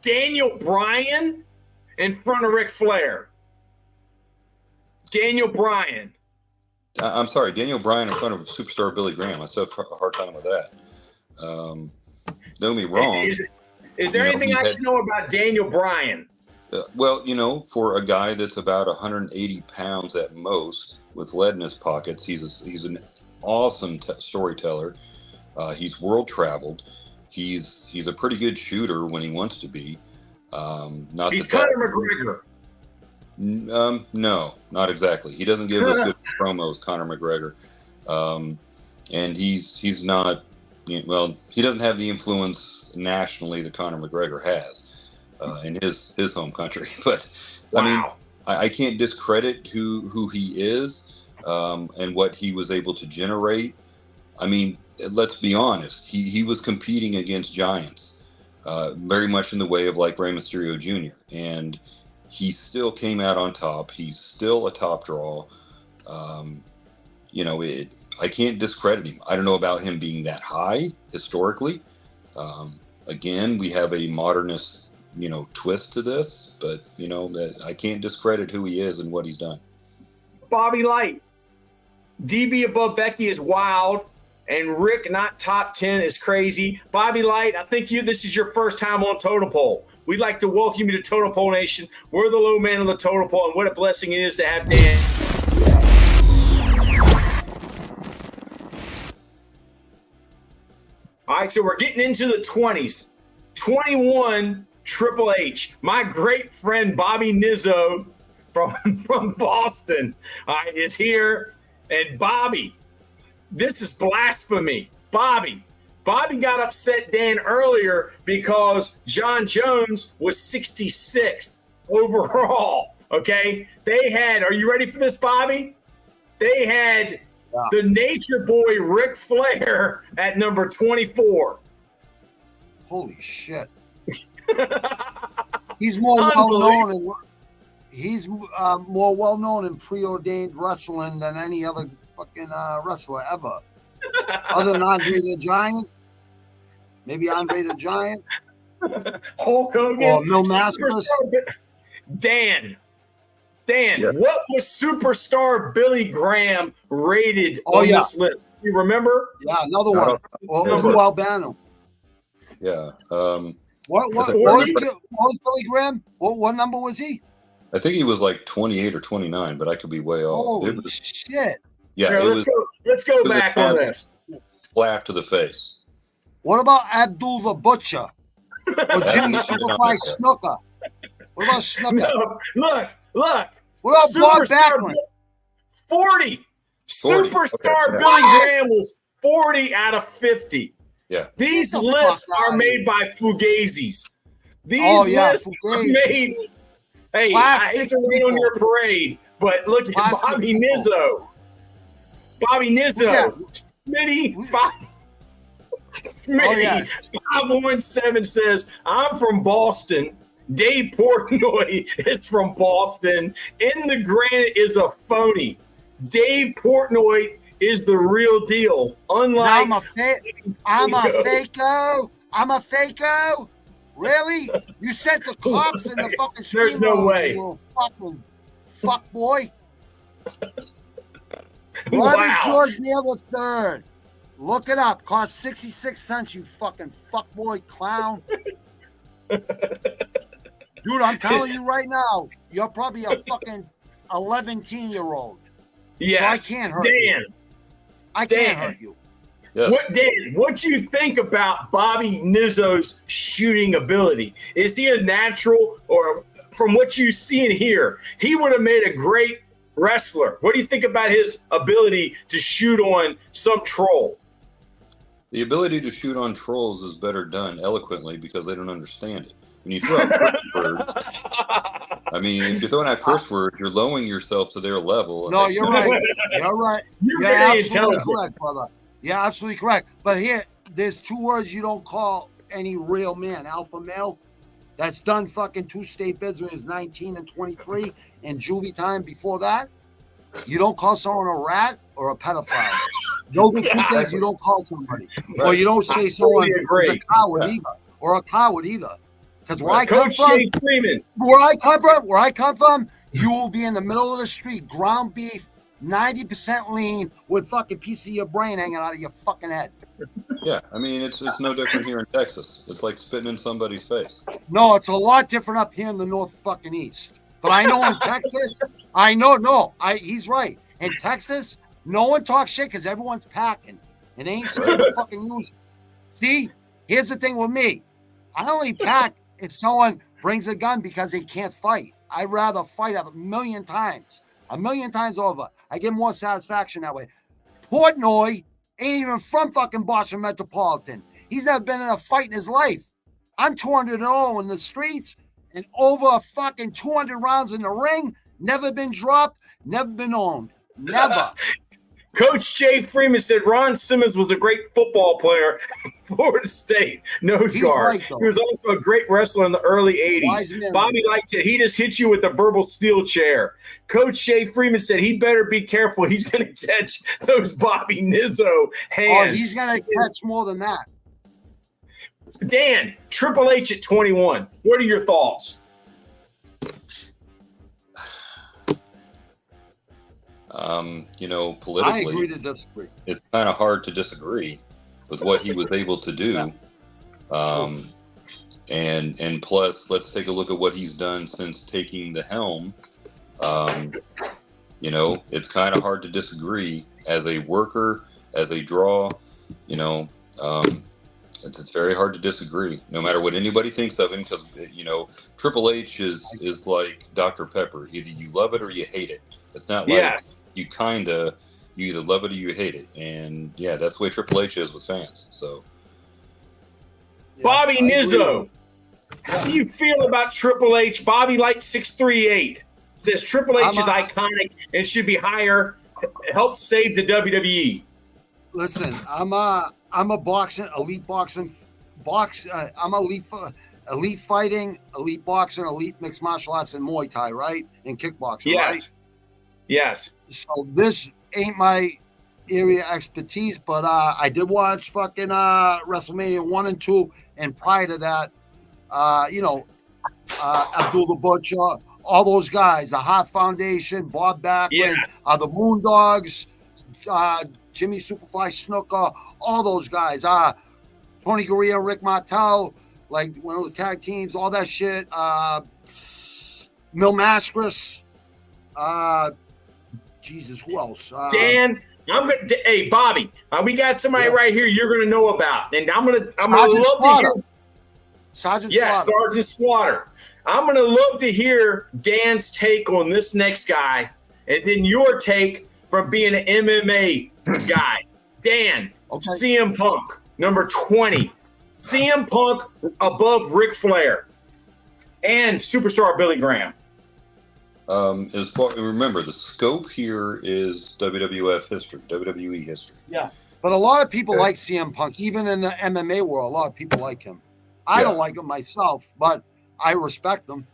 Daniel Bryan in front of Ric Flair. Daniel Bryan. I'm sorry, Daniel Bryan in front of superstar Billy Graham. I still have a hard time with that. Don't get me wrong. Is there anything I should know about Daniel Bryan? Well, for a guy that's about 180 pounds at most, with lead in his pockets, he's an awesome storyteller. He's world traveled. He's a pretty good shooter when he wants to be. He's Conor McGregor. No, not exactly. He doesn't give us good promos, Conor McGregor, and he's not. He doesn't have the influence nationally that Conor McGregor has in his home country. But wow. I mean, I can't discredit who he is and what he was able to generate. I mean, let's be honest. He was competing against giants, very much in the way of like Rey Mysterio Jr. And he still came out on top. He's still a top draw. I can't discredit him. I don't know about him being that high historically. Again, we have a modernist, twist to this, but that I can't discredit who he is and what he's done. Bobby Light, DB above Becky is wild, and Rick not top 10 is crazy. Bobby Light, I think this is your first time on Totem Pole. We'd like to welcome you to Totem Pole Nation. We're the low man on the Totem Pole, and what a blessing it is to have Dan. All right, so we're getting into the 20s. 21, Triple H. My great friend Bobby Nizzo from Boston is here. And Bobby, this is blasphemy. Bobby got upset, Dan, earlier because John Jones was 66th overall, okay? Are you ready for this, Bobby? They had the Nature Boy Ric Flair at number 24. Holy shit! He's more well known. He's more well known in preordained wrestling than any other fucking wrestler ever, other than Andre the Giant. Maybe Andre the Giant, Hulk Hogan, or Mil Masters. Dan, What was superstar Billy Graham rated on this list? You remember? Yeah, another one. Lou Albano. Yeah. What was Billy Graham? What number was he? I think he was like 28 or 29, but I could be way off. Holy shit! Yeah, here, let's go back on this. Slap to the face. What about Abdul the Butcher or Jimmy Superfly Snooker? What about Snooker? No, look. What about Bob Backlund? 40. Superstar Billy Graham was 40 out of 50. Yeah. These lists are made by Fugazis. These lists are made. Hey, I hate to rain on your parade, but look at Bobby Nizzo. Smitty, 517 says, I'm from Boston. Dave Portnoy is from Boston. In the Granite is a phony. Dave Portnoy is the real deal. Unlike I'm a faker. Really? You sent the cops in the fucking street. There's no way. You little fucking fuck boy. Robert George Neal the Third. Look it up. Cost 66 cents, you fucking fuckboy clown. Dude, I'm telling you right now, you're probably a fucking 11-year-old. Yes. So I can't hurt you. I can't hurt you. Yes. What do you think about Bobby Nizzo's shooting ability? Is he a natural, or from what you see and hear, he would have made a great wrestler? What do you think about his ability to shoot on some troll? The ability to shoot on trolls is better done eloquently because they don't understand it. When you throw out curse words, I mean, if you're throwing out curse words, you're lowering yourself to their level. No, you're right. You're right. You're You're very absolutely intelligent. correct, brother. You're absolutely correct. But here, there's 2 words you don't call any real man. Alpha male. That's done fucking 2 state bids when he was 19 and 23 and juvie time before that. You don't call someone a rat or a pedophile. Those are 2 things you don't call somebody. Or you don't say someone is a coward either. Or a coward either. Because where I come from, where I come from, you will be in the middle of the street, ground beef, 90% lean, with fucking piece of your brain hanging out of your fucking head. Yeah, I mean, it's no different here in Texas. It's like spitting in somebody's face. No, it's a lot different up here in the north fucking east. But I know in Texas, he's right. In Texas, no one talks shit because everyone's packing. And they ain't scared to fucking use it. See, here's the thing with me. I only pack if someone brings a gun because they can't fight. I'd rather fight a million times over. I get more satisfaction that way. Portnoy ain't even from fucking Boston Metropolitan. He's never been in a fight in his life. I'm 200-0 in the streets and over fucking 200 rounds in the ring. Never been dropped, never been owned. Never. Coach Jay Freeman said Ron Simmons was a great football player at Florida State. Nose guard. Right, he was also a great wrestler in the early 80s. Bobby liked it. He just hit you with a verbal steel chair. Coach Jay Freeman said he better be careful. He's going to catch those Bobby Nizzo hands. Oh, he's going to catch more than that. Dan, Triple H at 21. What are your thoughts? Politically, I agree to disagree. It's kind of hard to disagree with what he was able to do. And plus, let's take a look at what he's done since taking the helm. It's kind of hard to disagree as a worker, as a draw. It's very hard to disagree, no matter what anybody thinks of him, because Triple H is like Dr. Pepper. Either you love it or you hate it. It's not like you either love it or you hate it, and that's the way Triple H is with fans. So, Bobby Nizzo, how do you feel about Triple H? Bobby Light 638 says Triple H is iconic and should be higher. Help save the WWE. Listen, I'm a elite fighting, elite boxing, elite mixed martial arts, and Muay Thai, right? And kickboxing, right? Yes. So this ain't my area of expertise, but I did watch fucking WrestleMania 1 and 2, and prior to that, Abdul the Butcher, all those guys, the Hart Foundation, Bob Backlund, the Moondogs, Jimmy Superfly Snuka, all those guys, Tony Gurria, Rick Martel, like when it was tag teams, all that shit, Mil Mascaris, Jesus, who else? Dan, hey Bobby, we got somebody right here you're gonna know about, and I'm gonna love to hear Sergeant Slaughter. Sergeant Slaughter. I'm gonna love to hear Dan's take on this next guy, and then your take from being an MMA guy. Dan, CM Punk, number 20. CM Punk above Ric Flair and superstar Billy Graham. Remember, the scope here is WWF history, WWE history. Yeah, but a lot of people like CM Punk, even in the MMA world. A lot of people like him. I don't like him myself, but I respect him.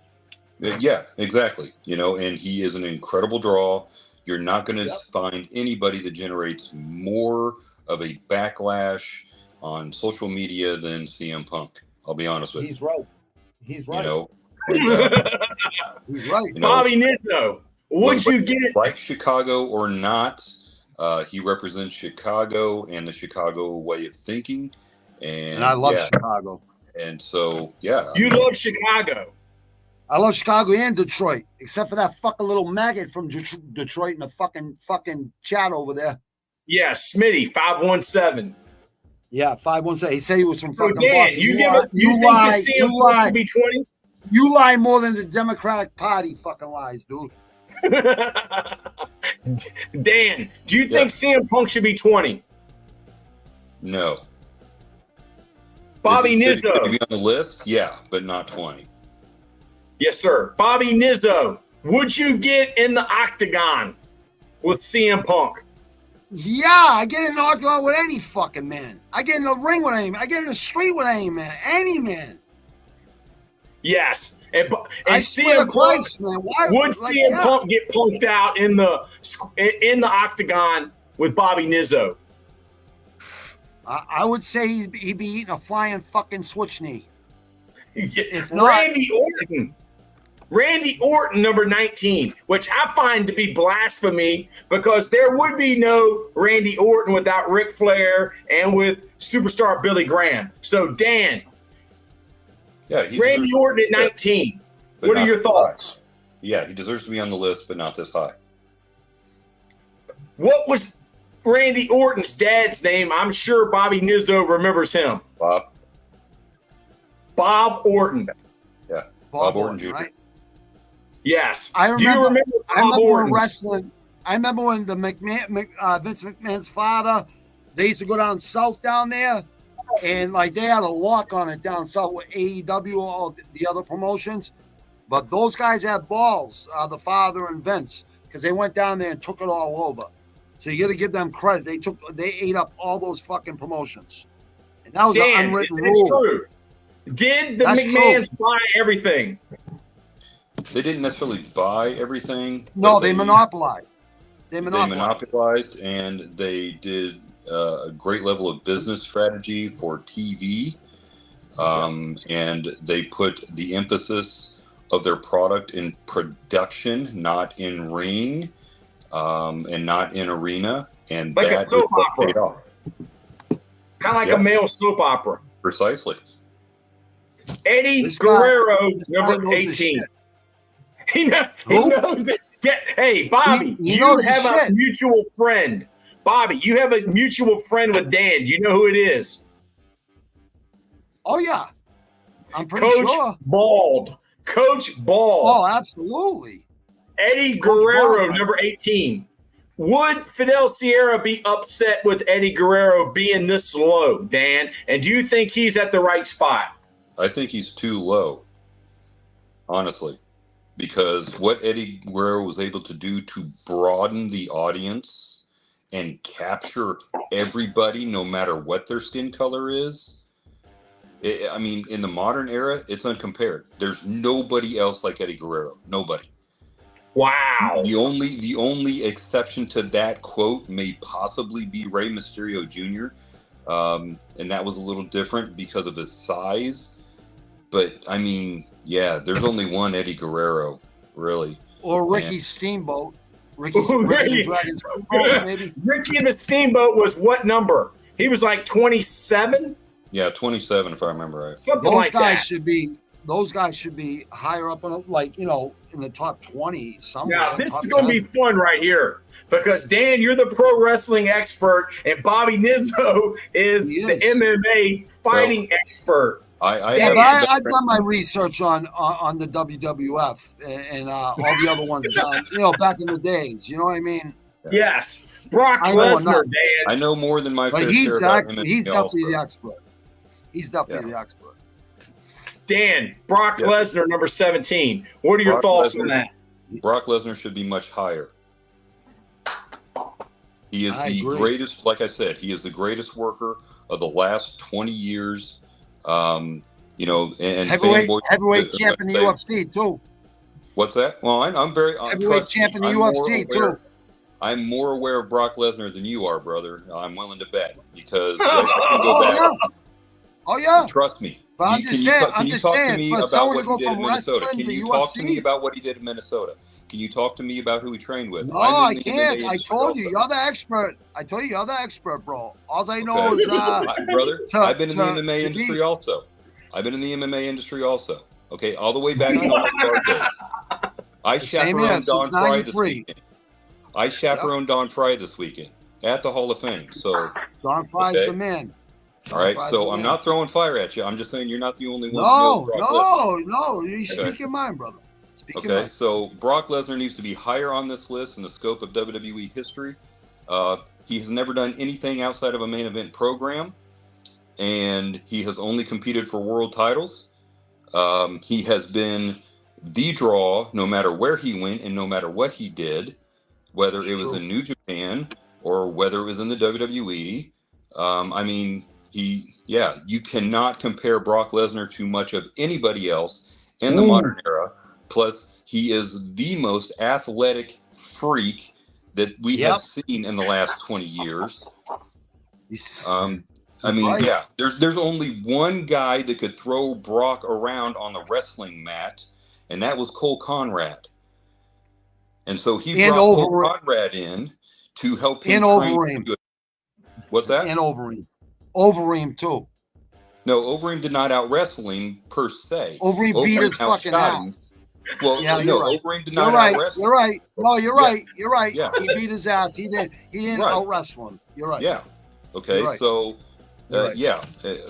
Yeah, exactly. And he is an incredible draw. You're not going to find anybody that generates more of a backlash on social media than CM Punk. I'll be honest with you. He's right. He's right. He's right. Bobby Nizzo, would you get it? Like Chicago or not, he represents Chicago and the Chicago way of thinking. And I love Chicago. And so, you love Chicago. I love Chicago and Detroit, except for that fucking little maggot from Detroit in the fucking chat over there. Yeah, Smitty 517. Yeah, 517. He said he was from So fucking Dan, Boston. you think lie, the CM Punk should be 20? You lie more than the Democratic Party fucking lies, dude. Dan, do you think CM Punk should be 20? No. Bobby Should Nizzo. he be on the list? Yeah, but not 20. Yes, sir. Bobby Nizzo. Would you get in the octagon with CM Punk? Yeah, I get in an octagon with any fucking man. I get in the ring with any man. I get in the street with any man. Any man. Yes. And CM Punk, man. Would CM Punk get punked out in the octagon with Bobby Nizzo? I would say he'd be eating a flying fucking switch knee. If not, Randy Orton, number 19, which I find to be blasphemy because there would be no Randy Orton without Ric Flair and with superstar Billy Graham. So, Dan, Randy Orton at 19. What are your thoughts? Yeah, he deserves to be on the list, but not this high. What was Randy Orton's dad's name? I'm sure Bobby Nizzo remembers him. Bob Orton. Yeah, Bob Orton Jr. Right? Yes. I remember, do you remember Bob Orton? Wrestling? I remember when the Vince McMahon's father, they used to go down south down there, and like they had a lock on it down south with AEW, all the other promotions. But those guys had balls, the father and Vince, because they went down there and took it all over. So you got to give them credit. They ate up all those fucking promotions, and that was an unwritten rule. It's true. Did the McMahons buy everything? They didn't necessarily buy everything. No, they monopolized. They monopolized, and they did a great level of business strategy for TV, and they put the emphasis of their product in production, not in ring, and not in arena, and like that a soap opera, kind of like a male soap opera. Precisely. Eddie Guerrero, number 18. He knows it. Hey, Bobby, you have a mutual friend. Bobby, you have a mutual friend with Dan. Do you know who it is? Oh, yeah. I'm pretty sure. Coach Bald. Oh, absolutely. Eddie Guerrero, number 18. Would Fidel Sierra be upset with Eddie Guerrero being this low, Dan? And do you think he's at the right spot? I think he's too low, honestly, because what Eddie Guerrero was able to do to broaden the audience and capture everybody, no matter what their skin color is, I mean, in the modern era, it's uncompared. There's nobody else like Eddie Guerrero. Nobody. Wow. The only exception to that quote may possibly be Rey Mysterio Jr., and that was a little different because of his size. But, I mean, yeah, there's only one Eddie Guerrero, really. Or Ricky Steamboat. Ricky the Dragon Steamboat, maybe. Ricky the Steamboat was what number? He was like 27? Yeah, 27, if I remember right. Something like that. Those guys should be higher up in, like, in the top 20 somewhere. Now, this is going to be fun right here because, Dan, you're the pro wrestling expert, and Bobby Nizzo is the MMA fighting expert. I've done my research on the WWF and all the other ones down, back in the days. You know what I mean? Yes. Brock Lesnar, Dan. I know more than my fair share about him. He's definitely the expert. He's definitely the expert. Dan, Brock Lesnar, number 17. What are your thoughts on that? Brock Lesnar should be much higher. He is the greatest, like I said, he is the greatest worker of the last 20 years. And heavyweight champ in the UFC too. What's that? Well, I'm very heavyweight champ in the UFC too. I'm more aware of Brock Lesnar than you are, brother. I'm willing to bet because trust me. But I'm just saying. For someone to go from wrestling Can you talk to me about what he did in Minnesota? Can you talk to me about who he trained with? No, I can't. I told you, you're the expert. I told you, you're the expert, bro. All I know is, brother, I've been in the MMA industry also. Okay, all the way back to Don Fry. I chaperoned Don Fry this weekend. I chaperoned Don Fry this weekend at the Hall of Fame. So Don Fry's the man. All right, so I'm not throwing fire at you. I'm just saying you're not the only one. No. You speak your mind, brother. Okay, so Brock Lesnar needs to be higher on this list in the scope of WWE history. He has never done anything outside of a main event program, and he has only competed for world titles. He has been the draw no matter where he went and no matter what he did, whether it was in New Japan or whether it was in the WWE. I mean, you cannot compare Brock Lesnar to much of anybody else in the modern era. Plus, he is the most athletic freak that we have seen in the last 20 years. There's only one guy that could throw Brock around on the wrestling mat, and that was Cole Conrad. And so he brought Cole Conrad in to help him train. What's that? And Overeem too. No, Overeem did not out wrestle him per se. Overeem beat his fucking ass. Well, Overeem did not out wrestle. You're right. No, you're right. You're right. Yeah. He beat his ass. He didn't out wrestle him. You're right. Yeah. Okay. Right. So,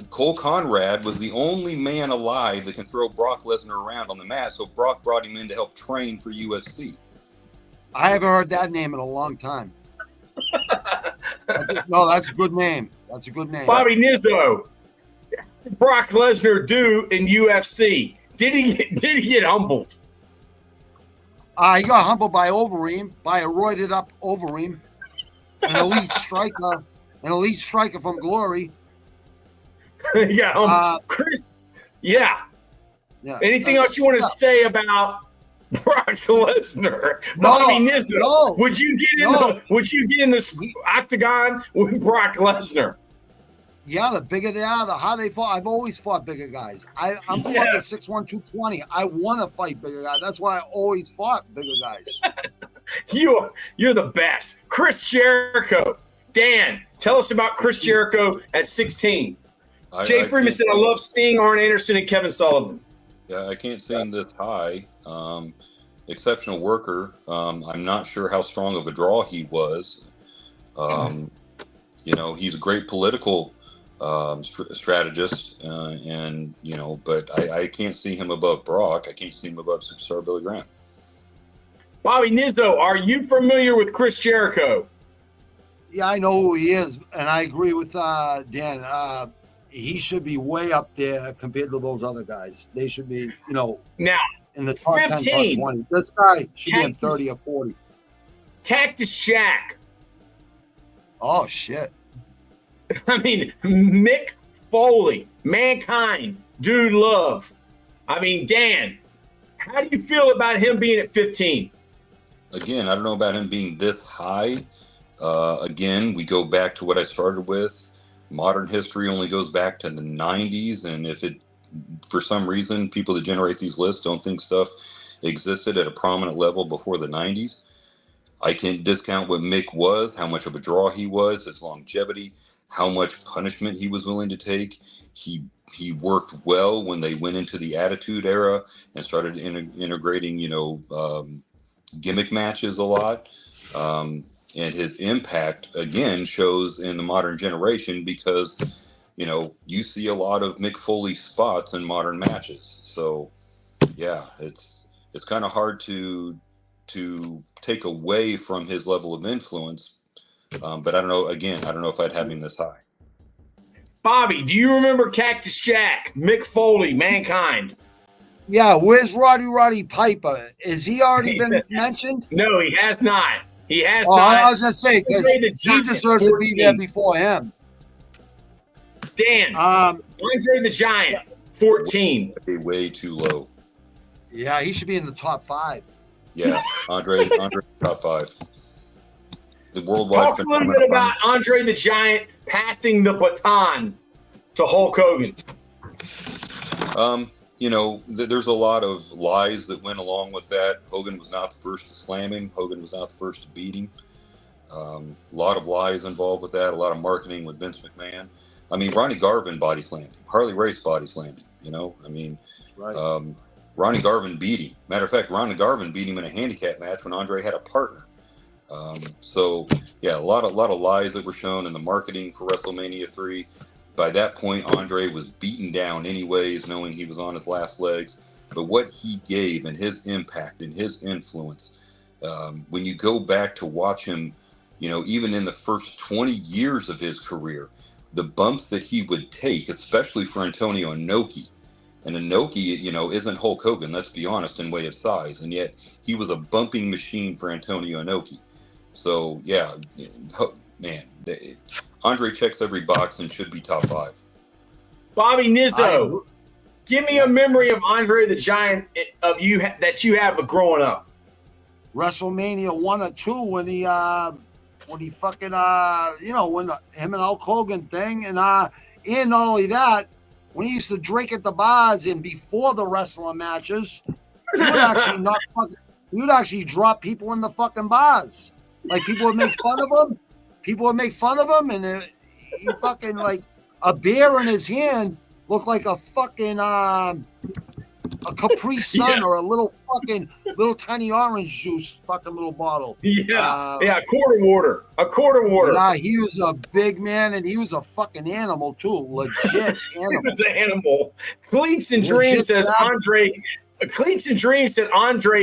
Cole Conrad was the only man alive that can throw Brock Lesnar around on the mat. So Brock brought him in to help train for UFC. I haven't heard that name in a long time. That's a good name. That's a good name. Bobby Nizzo, Brock Lesnar do in UFC? Did he get humbled? He got humbled by Overeem, by a roided up Overeem, an elite striker from Glory. He got humbled. Chris, Anything else you want to say about Brock Lesnar? Bobby Nizzo, would you get in the octagon with Brock Lesnar? Yeah, the bigger they are, the harder they fought. I've always fought bigger guys. I'm fucking 6'1", 220. I want to fight bigger guys. That's why I always fought bigger guys. You're the best. Chris Jericho. Dan, tell us about Chris Jericho at 16. Jay Freeman said, I love Sting, Arn Anderson, and Kevin Sullivan. Yeah, I can't see him this high. Exceptional worker. I'm not sure how strong of a draw he was. He's a great political strategist, but I can't see him above Brock. I can't see him above Superstar Billy Graham. Bobby Nizzo, are you familiar with Chris Jericho? Yeah, I know who he is, and I agree with Dan. He should be way up there compared to those other guys. They should be, now in the top 10, top 20. This guy should be in 30 or 40. Cactus Jack. Oh, shit. I mean, Mick Foley, Mankind, Dude Love. I mean, Dan, how do you feel about him being at 15? Again, I don't know about him being this high. Again, we go back to what I started with. Modern history only goes back to the 90s. And if for some reason, people that generate these lists don't think stuff existed at a prominent level before the 90s, I can discount what Mick was, how much of a draw he was, his longevity, how much punishment he was willing to take. He worked well when they went into the Attitude Era and started integrating, gimmick matches a lot. And his impact, again, shows in the modern generation because, you see a lot of Mick Foley spots in modern matches. So, yeah, it's kind of hard to take away from his level of influence. But I don't know if I'd have him this high. Bobby, do you remember Cactus Jack, Mick Foley, Mankind? Yeah, where's Roddy Piper? Has he already been mentioned? No, he has not. He has not. I was going to say, because he deserves to be there before him. Dan, Andre the Giant, 14. Way too low. Yeah, he should be in the top 5. Yeah, Andre top 5. The worldwide. Talk a little bit about Andre the Giant passing the baton to Hulk Hogan. There's a lot of lies that went along with that. Hogan was not the first to slam him. Hogan was not the first to beat him. A lot of lies involved with that. A lot of marketing with Vince McMahon. I mean, Ronnie Garvin body slammed him. Harley Race body slammed him. Right. Ronnie Garvin beat him. Matter of fact, Ronnie Garvin beat him in a handicap match when Andre had a partner. So yeah, a lot of lies that were shown in the marketing for WrestleMania 3. By that point, Andre was beaten down anyways, knowing he was on his last legs. But what he gave and his impact and his influence, when you go back to watch him, even in the first 20 years of his career, the bumps that he would take, especially for Antonio Inoki. And Inoki, isn't Hulk Hogan, let's be honest, in way of size. And yet he was a bumping machine for Antonio Inoki. So, yeah, man, Andre checks every box and should be top 5. Bobby Nizzo, give me a memory of Andre the Giant that you have growing up. WrestleMania 1 or 2 when he fucking when him and Hulk Hogan thing, and not only that, when he used to drink at the bars and before the wrestling matches, he would actually drop people in the fucking bars. Like people would make fun of him. And he fucking, like, a beer in his hand looked like a fucking a Capri Sun or a little tiny orange juice fucking little bottle. A quart of water. Yeah, he was a big man, and he was a fucking animal too. Legit animal. He was an animal. Cleats and Dreams says Andre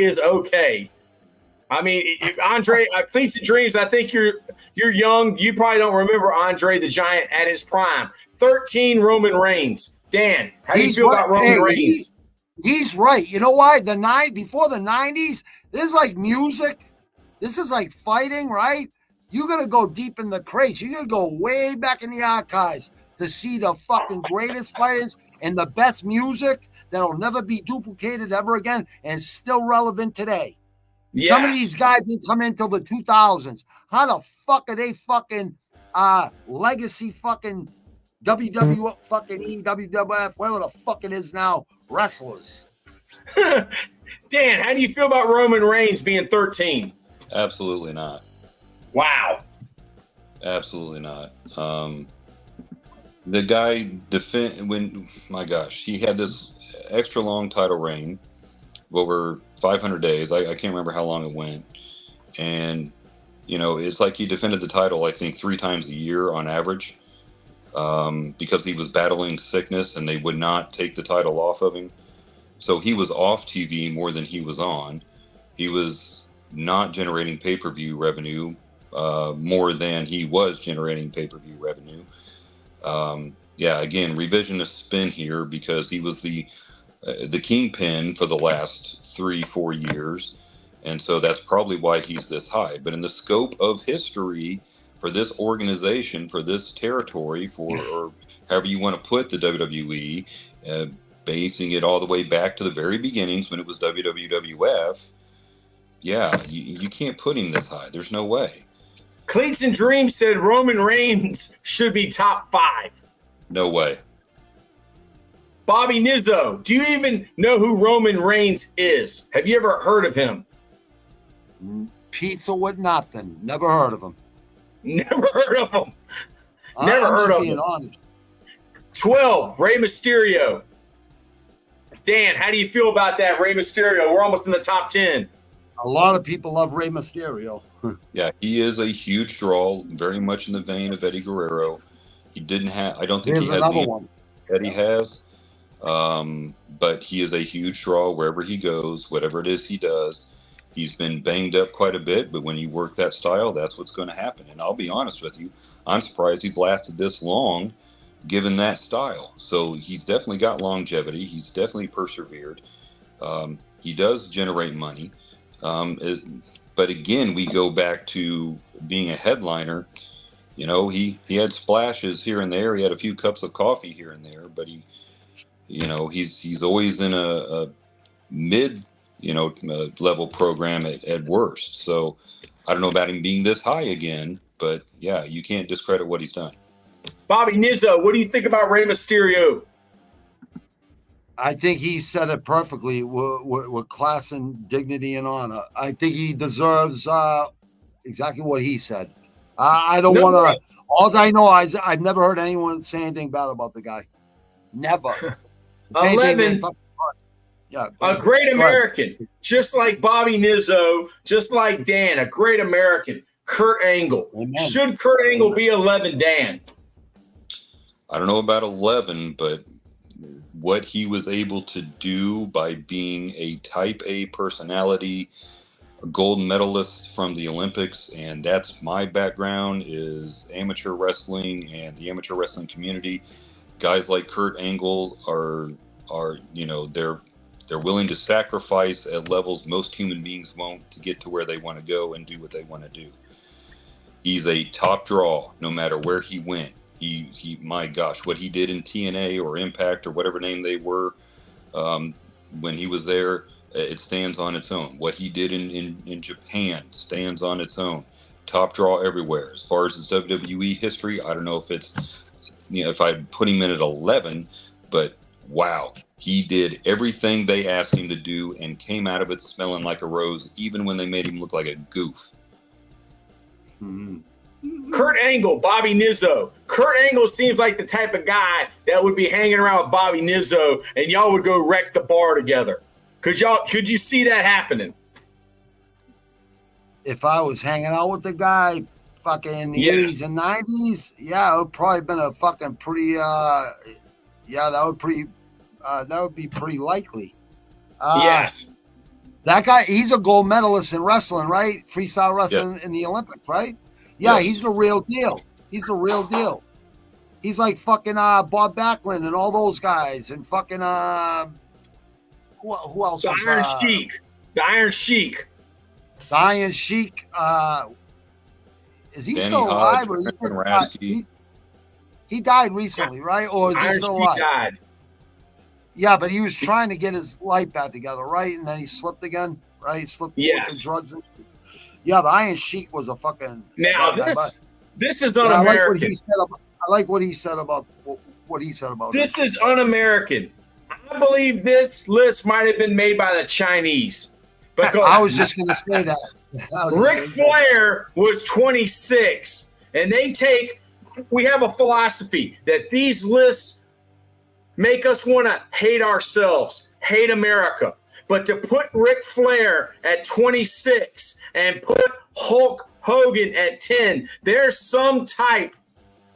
is okay. I mean, Andre, Cleats and Dreams, I think you're young. You probably don't remember Andre the Giant at his prime. 13 Roman Reigns. Dan, how do you feel about Roman Reigns? He's right. You know why? Before the 90s, this is like music. This is like fighting, right? You're going to go deep in the crates. You're going to go way back in the archives to see the fucking greatest fighters and the best music that'll never be duplicated ever again and still relevant today. Yes. Some of these guys didn't come in till the 2000s. How the fuck are they fucking legacy fucking WWE, fucking WWF, whatever the fuck it is now, wrestlers? Dan, how do you feel about Roman Reigns being 13? Absolutely not. Wow. Absolutely not. The guy he had this extra long title reign over 500 days. I can't remember how long it went. And, it's like he defended the title, I think, 3 times a year on average, because he was battling sickness and they would not take the title off of him. So he was off TV more than he was on. He was not generating pay-per-view revenue more than he was generating pay-per-view revenue. Again, revisionist spin here, because he was the kingpin for the last 3-4 years, and so that's probably why he's this high. But in the scope of history for this organization, for this territory, or however you want to put the WWE, basing it all the way back to the very beginnings when it was WWF, you can't put him this high. There's no way. Cleats and Dreams said Roman Reigns should be top 5. No way. Bobby Nizzo, do you even know who Roman Reigns is? Have you ever heard of him? Pizza with nothing. Never heard of him. Never heard of him. Never heard of him. Honest. 12, Rey Mysterio. Dan, how do you feel about that, Rey Mysterio? We're almost in the top 10. A lot of people love Rey Mysterio. Yeah, he is a huge draw, very much in the vein of Eddie Guerrero. He didn't have, I don't think Here's he has another the one. Eddie has, but he is a huge draw wherever he goes, whatever it is he does. He's been banged up quite a bit, but when you work that style, that's what's going to happen. And I'll be honest with you, I'm surprised he's lasted this long given that style. So he's definitely got longevity. He's definitely persevered. He does generate money. But again, we go back to being a headliner. He had splashes here and there. He had a few cups of coffee here and there, but he's always in a mid, level program at worst. So I don't know about him being this high again, but yeah, you can't discredit what he's done. Bobby Nizzo, what do you think about Rey Mysterio? I think he said it perfectly with class and dignity and honor. I think he deserves exactly what he said. I don't want to. All I know is I've never heard anyone say anything bad about the guy. Never. Yeah. A great American, just like Bobby Nizzo, just like Dan, a great American. Kurt Angle. Amen. Should Kurt Angle be 11, Dan? I don't know about 11, but what he was able to do by being a type A personality, a gold medalist from the Olympics, and that's my background, is amateur wrestling and the amateur wrestling community. Guys like Kurt Angle are they're willing to sacrifice at levels most human beings won't to get to where they want to go and do what they want to do. He's a top draw no matter where he went. He my gosh, what he did in TNA or Impact or whatever name they were when he was there, it stands on its own. What he did in Japan stands on its own. Top draw everywhere. As far as his WWE history, I don't know if it's, if I'd put him in at 11, but wow, he did everything they asked him to do and came out of it smelling like a rose, even when they made him look like a goof. Kurt Angle, Bobby Nizzo. Kurt Angle seems like the type of guy that would be hanging around with Bobby Nizzo and y'all would go wreck the bar together. Could you see that happening? If I was hanging out with the guy fucking in the 80s and 90s, yeah, it would probably been a fucking pretty that would be pretty likely. Yes. That guy, he's a gold medalist in wrestling, right? Freestyle wrestling in the Olympics, right? Yeah, Yes. he's the real deal. He's the real deal. He's like fucking Bob Backlund and all those guys and fucking who else? The was, Iron Sheik. The Iron Sheik. The Iron Sheik. Is he Danny still alive? Hodge, Or Rasky. he died recently, right? Or is he Iron still Sheik alive? died. Yeah, but he was trying to get his life back together, right? And then he slipped again, right? He slipped with drugs and shit. Yeah, the Iron Sheik was a fucking. Now this is un-American. I like what he said about what he said about this is un-American. I believe this list might have been made by the Chinese. Because I was just going to say that. Ric Flair was 26, and we have a philosophy that these lists make us want to hate ourselves, hate America. But to put Ric Flair at 26 and put Hulk Hogan at 10, there's some type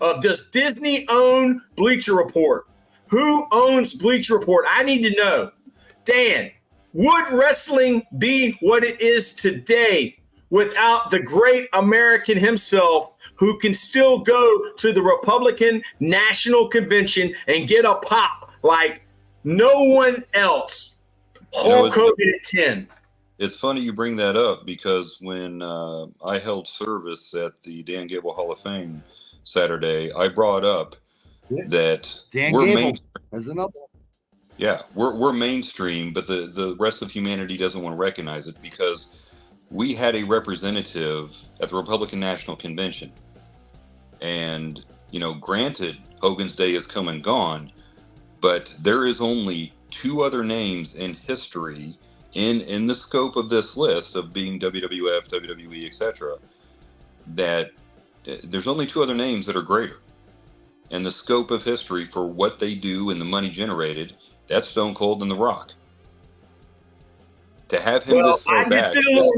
of, does Disney own Bleacher Report? Who owns Bleacher Report? I need to know. Dan, would wrestling be what it is today without the great American himself who can still go to the Republican National Convention and get a pop like no one else? Hulk Hogan at 10. It's funny you bring that up because when I held service at the Dan Gable Hall of Fame Saturday, I brought up that Dan we're Gable. There's another one. Yeah, we're mainstream, but the rest of humanity doesn't want to recognize it because we had a representative at the Republican National Convention. And, granted, Hogan's day is come and gone, but there is only two other names in history in the scope of this list of being WWF, WWE, etc., that there's only two other names that are greater. And the scope of history for what they do and the money generated, that's Stone Cold and The Rock. To have him this far back. I just did a little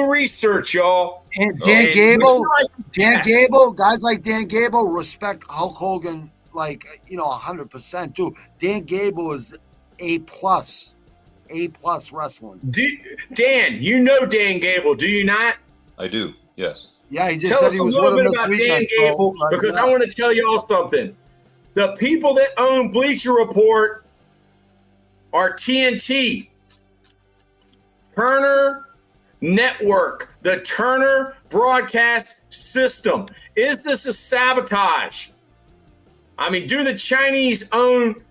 research. Y'all. And Dan Gable, guys like Dan Gable respect Hulk Hogan 100% too. Dan Gable is A+ wrestling. Dan, you know Dan Gable, do you not? I do, yes. Yeah, he just said he was with him this weekend. Dan Gable, because I want to tell y'all something. The people that own Bleacher Report are TNT, Turner Network, the Turner Broadcast System. Is this a sabotage? I mean, do the Chinese own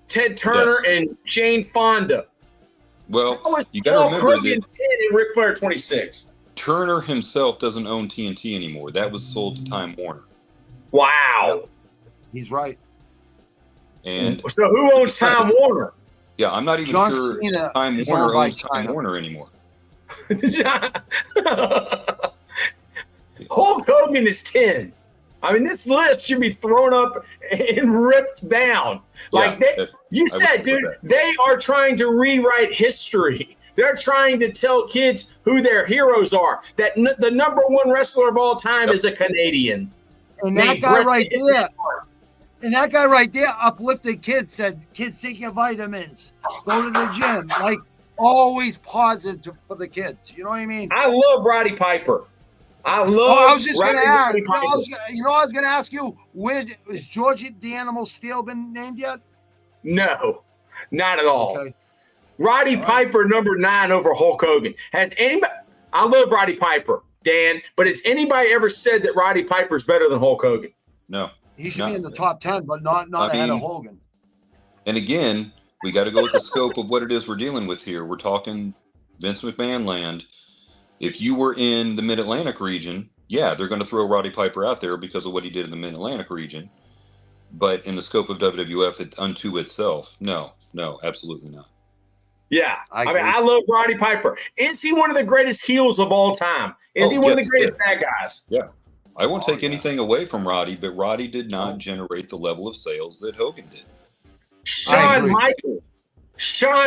Ted Turner and Jane Fonda? Well, you got to remember that 10 and Ric Flair 26. Turner himself doesn't own TNT anymore. That was sold to Time Warner. Wow. Yep. He's right. And so who owns Time Warner? Yeah, I'm not even John sure Cena Time Warner owns Time Warner anymore. Hulk Hogan is 10. I mean, this list should be thrown up and ripped down. You I would said, agree dude, with that. they are trying to rewrite history. They're trying to tell kids who their heroes are. That the number one wrestler of all time Yep. is a Canadian. And that named guy Bret right the Hitman there, Hart. and that guy right there uplifted kids, said, kids take your vitamins, go to the gym. Like, always positive for the kids. You know what I mean? I love Roddy Piper. I love I was just going to ask. Roddy Piper. I was going to ask you, where is Georgie the Animal Steel been named yet? No, not at all. Okay. Roddy All right. Piper, number 9 over Hulk Hogan. Has anybody? I love Roddy Piper, Dan, but has anybody ever said that Roddy Piper's better than Hulk Hogan? No. He should be in the top 10, but not ahead of Hogan. And again, we got to go with the scope of what it is we're dealing with here. We're talking Vince McMahon land. If you were in the Mid-Atlantic region, yeah, they're going to throw Roddy Piper out there because of what he did in the Mid-Atlantic region. But in the scope of WWF, unto itself, no, absolutely not. Yeah. I mean, agree. I love Roddy Piper. Is he one of the greatest heels of all time? Is he one of the greatest bad guys? Yeah. I won't take anything away from Roddy, but Roddy did not generate the level of sales that Hogan did. Shawn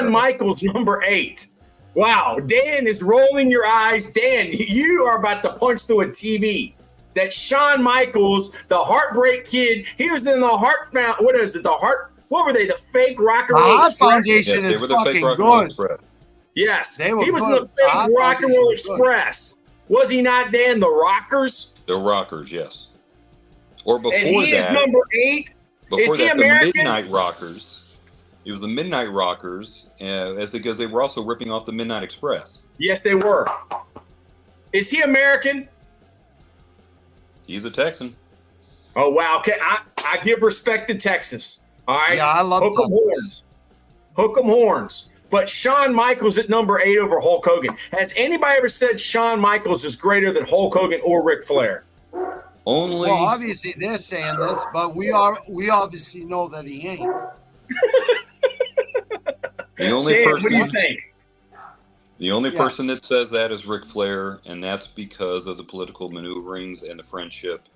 Michaels, number 8. Wow. Dan is rolling your eyes. Dan, you are about to punch through a TV. That Shawn Michaels, the Heartbreak Kid, he was in the what were they? The fake Rock and Roll Heart Express? Foundation Yes, they is were the fake fucking Rock and Roll good. Express. Yes. They were He was in good. the fake Heart Rock and Foundation Roll was good. Express. Was he not, Dan? The Rockers? The Rockers, yes. Or before And he is that, number 8. before Is he that, American? the Midnight Rockers. It was the Midnight Rockers, because they were also ripping off the Midnight Express. Yes, they were. Is he American? He's a Texan. Oh, wow. Okay, I give respect to Texas. All right? Yeah, I love Hook 'em Texas. horns. Hook 'em horns. But Shawn Michaels at number 8 over Hulk Hogan. Has anybody ever said Shawn Michaels is greater than Hulk Hogan or Ric Flair? Only Well, obviously they're saying this, but we obviously know that he ain't. the only Dan, person. what do you think? The only Yeah. person that says that is Ric Flair, and that's because of the political maneuverings and the friendship.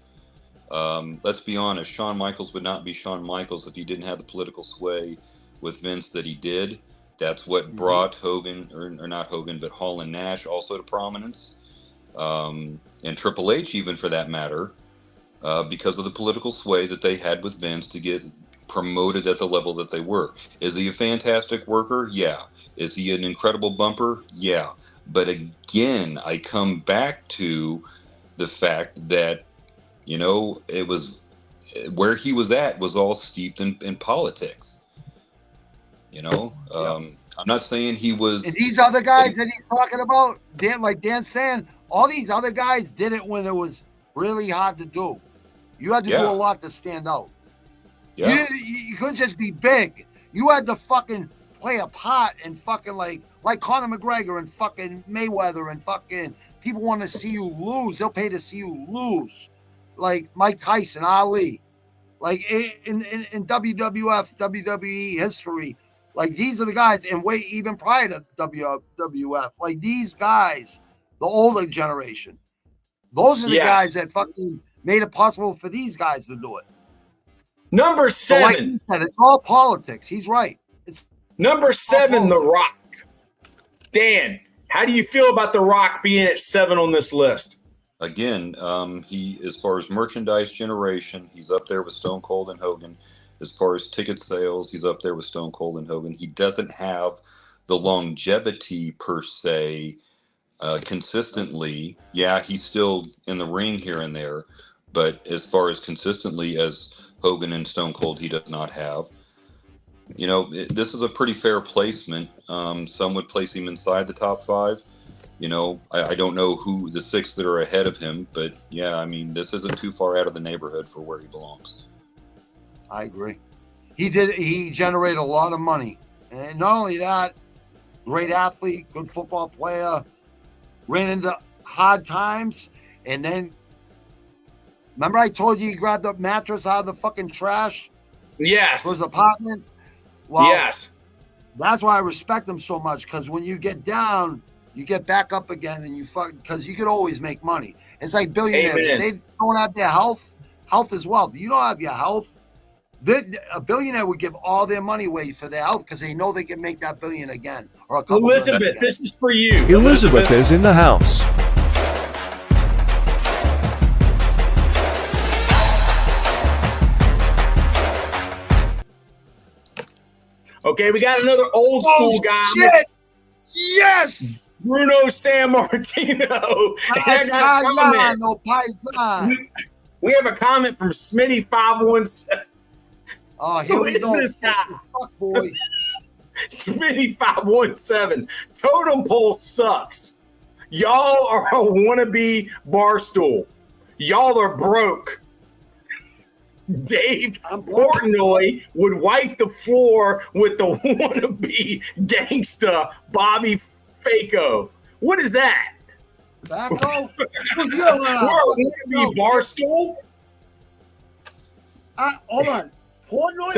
Let's be honest, Shawn Michaels would not be Shawn Michaels if he didn't have the political sway with Vince that he did. That's what brought Hogan, or not Hogan, but Hall and Nash also to prominence. And Triple H, even for that matter, because of the political sway that they had with Vince to get promoted at the level that they were. Is he a fantastic worker? Yeah. Is he an incredible bumper? Yeah. But again, I come back to the fact that, it was where he was at was all steeped in politics. I'm not saying he was. And these other guys that he's talking about, like Dan's saying, all these other guys did it when it was really hard to do. You had to do a lot to stand out. Yeah. You couldn't just be big. You had to fucking play a part and fucking like Conor McGregor and fucking Mayweather and fucking people want to see you lose. They'll pay to see you lose. Like Mike Tyson, Ali. Like in WWF, WWE history, like these are the guys, and way even prior to WWF, like these guys, the older generation, those are the guys that fucking made it possible for these guys to do it. Number 7. So like you said, it's all politics. He's right. It's Number 7, The Rock. Dan, how do you feel about The Rock being at 7 on this list? Again, he, as far as merchandise generation, he's up there with Stone Cold and Hogan. As far as ticket sales, he's up there with Stone Cold and Hogan. He doesn't have the longevity per se consistently. Yeah, he's still in the ring here and there, but as far as consistently as Hogan and Stone Cold, he does not have. This is a pretty fair placement. Some would place him inside the top 5. I don't know who the 6 that are ahead of him, but yeah, I mean, this isn't too far out of the neighborhood for where he belongs. I agree. He generated a lot of money. And not only that, great athlete, good football player, ran into hard times. And then, remember I told you he grabbed the mattress out of the fucking trash? Yes. For his apartment? Well, yes. That's why I respect him so much, because when you get down, you get back up again, and because you could always make money. It's like billionaires. If they don't have their health is wealth. You don't have your health, A billionaire would give all their money away for their health because they know they can make that billion again or a couple Elizabeth, million again. this is for you. Elizabeth is in the house. Okay, we got another old school guy. Shit. Yes. Bruno Sammartino. And I got a comment. Paisan. We have a comment from Smitty517. Oh, here Who we is go. this guy? Fuck boy. Smitty517. Totem pole sucks. Y'all are a wannabe Barstool. Y'all are broke. Dave Portnoy would wipe the floor with the wannabe gangsta Bobby Faco. What is that? Tobacco? We're a wannabe Barstool? Hold on. Portnoy,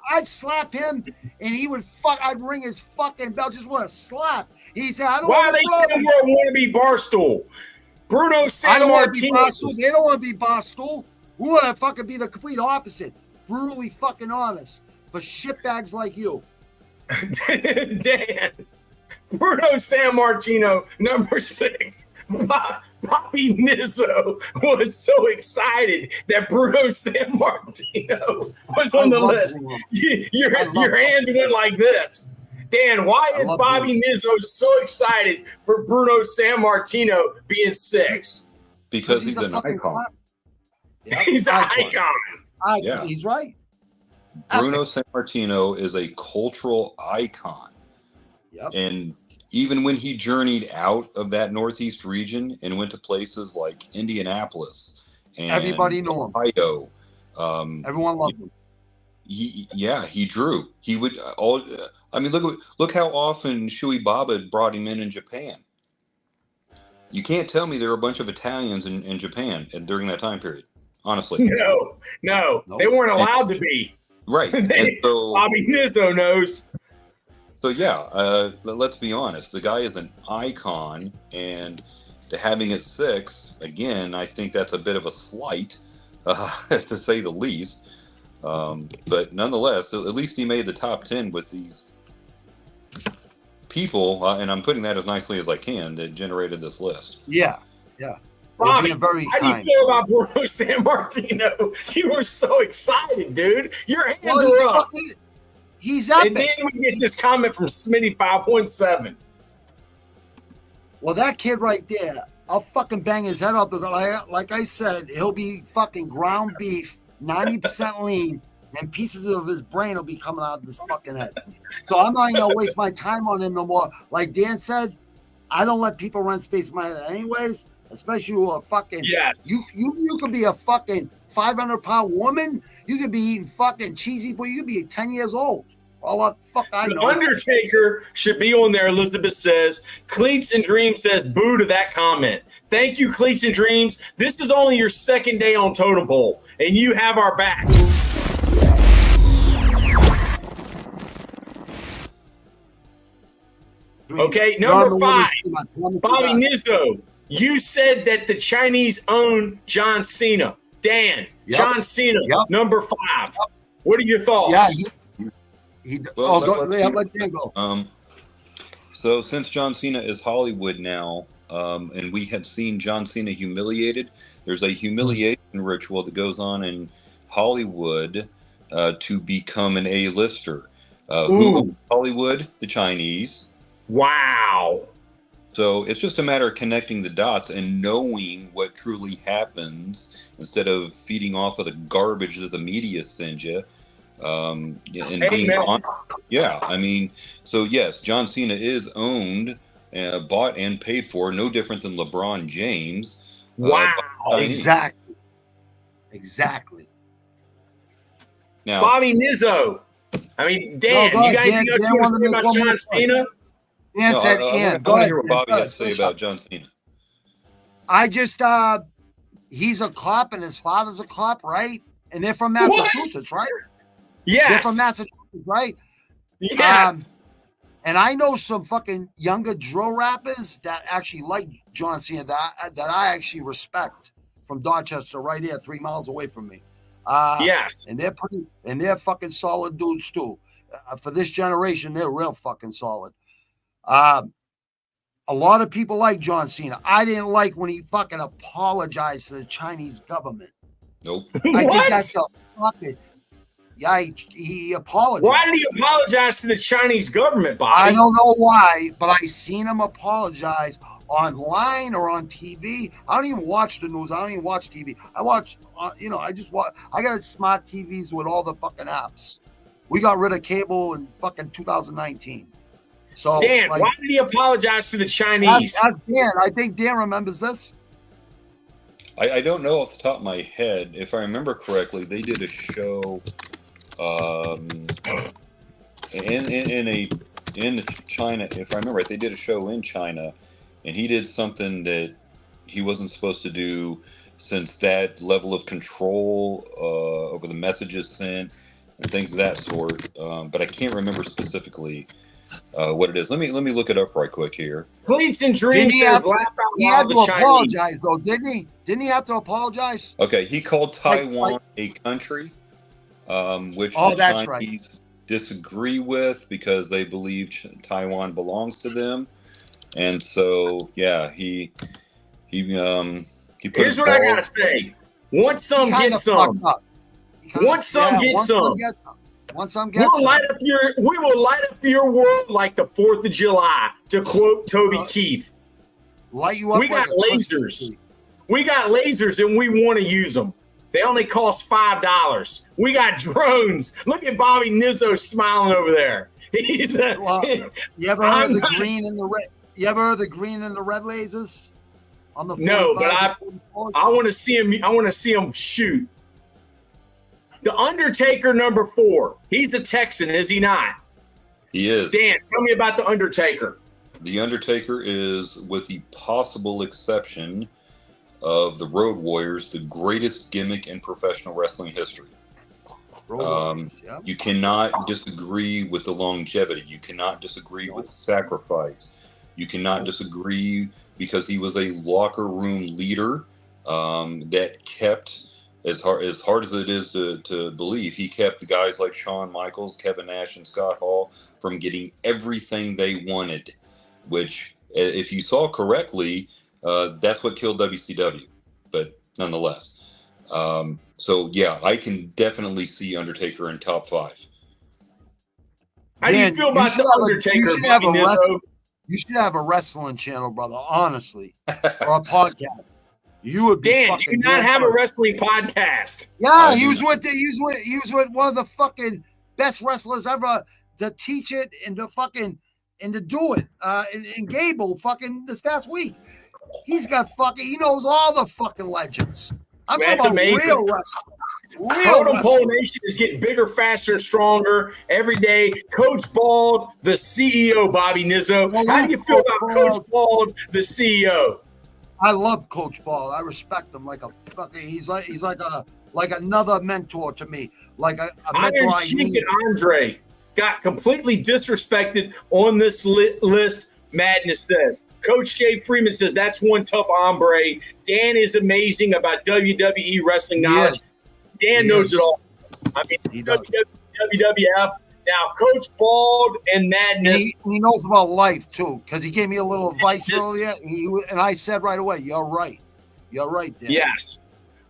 I'd slap him, and he would I'd ring his fucking bell. Just want to slap. He said, "I don't." Why are they saying we're a wannabe Barstool? Bruno I don't want to be Sammartino. Barstool. They don't want to be Barstool. We want to fucking be the complete opposite. Brutally fucking honest for shitbags like you. Dan. Bruno Sammartino, number 6. Bobby Nizzo was so excited that Bruno Sammartino was on the list. Your hands went like this. Dan, why is Bobby Nizzo so excited for Bruno Sammartino being 6? Because he's an icon. He's an icon. Yeah. He's right. Bruno Sammartino is a cultural icon. Yep. And even when he journeyed out of that Northeast region and went to places like Indianapolis and everybody knew him. Ohio, everyone loved him. He drew. He would look how often Shui Baba brought him in Japan. You can't tell me there were a bunch of Italians in Japan during that time period. Honestly, no, they weren't allowed to be. Right. And so, Bobby Nizzo knows. So let's be honest. The guy is an icon, and to having it 6 again, I think that's a bit of a slight, to say the least. But nonetheless, at least he made the top 10 with these people, and I'm putting that as nicely as I can, that generated this list. Yeah. Bobby, how do you feel about Bruno Sammartino? You were so excited, dude. Your hands were up. He's epic. And then we get this comment from Smitty517. Well, that kid right there, I'll fucking bang his head off. Like I said, he'll be fucking ground beef, 90% lean, and pieces of his brain will be coming out of his fucking head. So I'm not going to waste my time on him no more. Like Dan said, I don't let people run Space in my head anyways, especially who are fucking... Yes. You could be a fucking 500-pound woman. You could be eating fucking cheesy, but you could be 10 years old. All the fuck I know. Undertaker should be on there, Elizabeth says. Cleats and Dreams says boo to that comment. Thank you, Cleats and Dreams. This is only your second day on Totem Pole, and you have our back. Okay, number 5. Bobby Nizzo, you said that the Chinese own John Cena. Dan, John Cena, number 5. What are your thoughts? Yeah, let Dan go. So since John Cena is Hollywood now, and we have seen John Cena humiliated, there's a humiliation ritual that goes on in Hollywood to become an A-lister. Who owns Hollywood? The Chinese. Wow. So it's just a matter of connecting the dots and knowing what truly happens instead of feeding off of the garbage that the media sends you. And being honest. Yeah, I mean, so yes, John Cena is owned, bought and paid for, no different than LeBron James. Wow. Exactly. Now, Bobby Nizzo. I mean, Dan, you guys know too much about John Cena? Dan said, I want to hear what Bobby has to say about John Cena. I just, he's a cop and his father's a cop, right? And they're from Massachusetts, right? Yes. They're from Massachusetts, right? Yeah. And I know some fucking younger drill rappers that actually like John Cena that I actually respect from Dorchester, right here, 3 miles away from me. Yes. And they're fucking solid dudes too. For this generation, they're real fucking solid. A lot of people like John Cena. I didn't like when he fucking apologized to the Chinese government. Nope. I think that's a fucking. Yeah, he apologized. Why did he apologize to the Chinese government, Bobby? I don't know why, but I seen him apologize online or on TV. I don't even watch the news. I don't even watch TV. I watch, I just watch. I got smart TVs with all the fucking apps. We got rid of cable in fucking 2019. So Dan, why did he apologize to the Chinese? Ask Dan. I think Dan remembers this. I don't know off the top of my head. If I remember correctly, they did a show in China. If I remember right, they did a show in China, and he did something that he wasn't supposed to do, since that level of control over the messages sent and things of that sort. But I can't remember specifically what it is. Let me look it up right quick here. Cleats and Dreams says laugh out he loud had to the Chinese. apologize though, didn't he? Didn't he have to apologize? Okay, he called Taiwan a country, which the Chinese disagree with because they believe Taiwan belongs to them, and so yeah, he put. Here's what I gotta say: once some get some. Once some get some. Once some get some. We will light up your world like the 4th of July, to quote Toby Keith. Light you up. We got lasers. We got lasers and we want to use them. They only cost $5. We got drones. Look at Bobby Nizzo smiling over there. He's you ever heard of the green and the red? You ever heard of the green and the red lasers? On the no, but I want to see him. I want to see him shoot. The Undertaker, number 4. He's a Texan, is he not? He is. Dan, tell me about The Undertaker. The Undertaker is, with the possible exception of the Road Warriors, the greatest gimmick in professional wrestling history. You cannot disagree with the longevity. You cannot disagree with the sacrifice. You cannot disagree because he was a locker room leader that kept, as hard as it is to believe, he kept guys like Shawn Michaels, Kevin Nash, and Scott Hall from getting everything they wanted, which, if you saw correctly, that's what killed WCW. But nonetheless, so yeah, I can definitely see Undertaker in top 5. How do you feel about the Undertaker? You should have a wrestling channel, brother. Honestly, or a podcast. You would be. Dan, do you not have a wrestling podcast? Yeah, he was with one of the fucking best wrestlers ever to teach it and to do it. And Gable fucking this past week. He knows all the fucking legends. I'm talking about real wrestling. Totem Pole Nation is getting bigger, faster, and stronger every day. Coach Bald, the CEO, Bobby Nizzo. How do you feel about Coach Bald, the CEO? I love Coach Bald. I respect him like a fucking. He's like another mentor to me. Like a mentor Iron Sheik and Andre got completely disrespected on this list. Madness says. Coach Shay Freeman says that's one tough hombre. Dan is amazing about WWE wrestling knowledge. Dan knows it all. I mean, WWF. Now, Coach Bald and Madness. He knows about life, too, because he gave me a little advice earlier, and I said right away, you're right. You're right, Dan. Yes.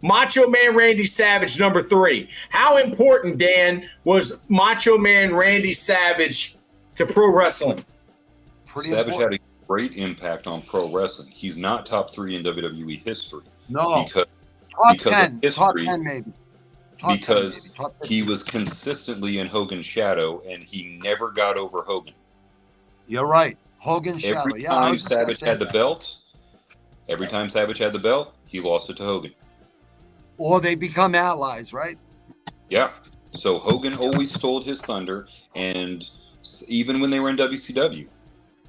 Macho Man Randy Savage, number 3. How important, Dan, was Macho Man Randy Savage to pro wrestling? Savage had a great impact on pro wrestling. He's not top 3 in WWE history. No. Because top of 10. history, top 10, maybe. Because he was consistently in Hogan's shadow, and he never got over Hogan. You're right. Hogan's shadow. Every time Savage had the belt, he lost it to Hogan. Or they become allies, right? Yeah. So Hogan always stole his thunder, and even when they were in WCW,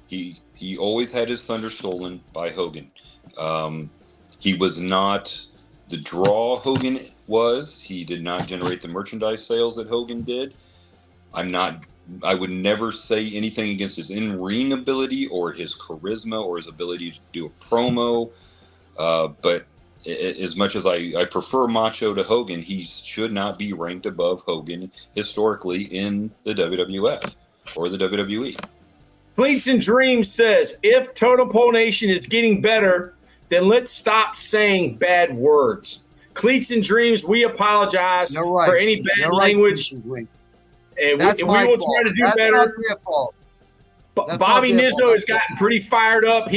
he always had his thunder stolen by Hogan. He was not the draw Hogan was. He did not generate the merchandise sales that Hogan did. I would never say anything against his in-ring ability or his charisma or his ability to do a promo. But as much as I prefer Macho to Hogan, he should not be ranked above Hogan historically in the WWF or the WWE. Fleets and Dreams says, if Totem Pole Nation is getting better, then let's stop saying bad words. Cleats and Dreams, we apologize for any bad language. And we will try to do better. Bobby Nizzo has gotten pretty fired up.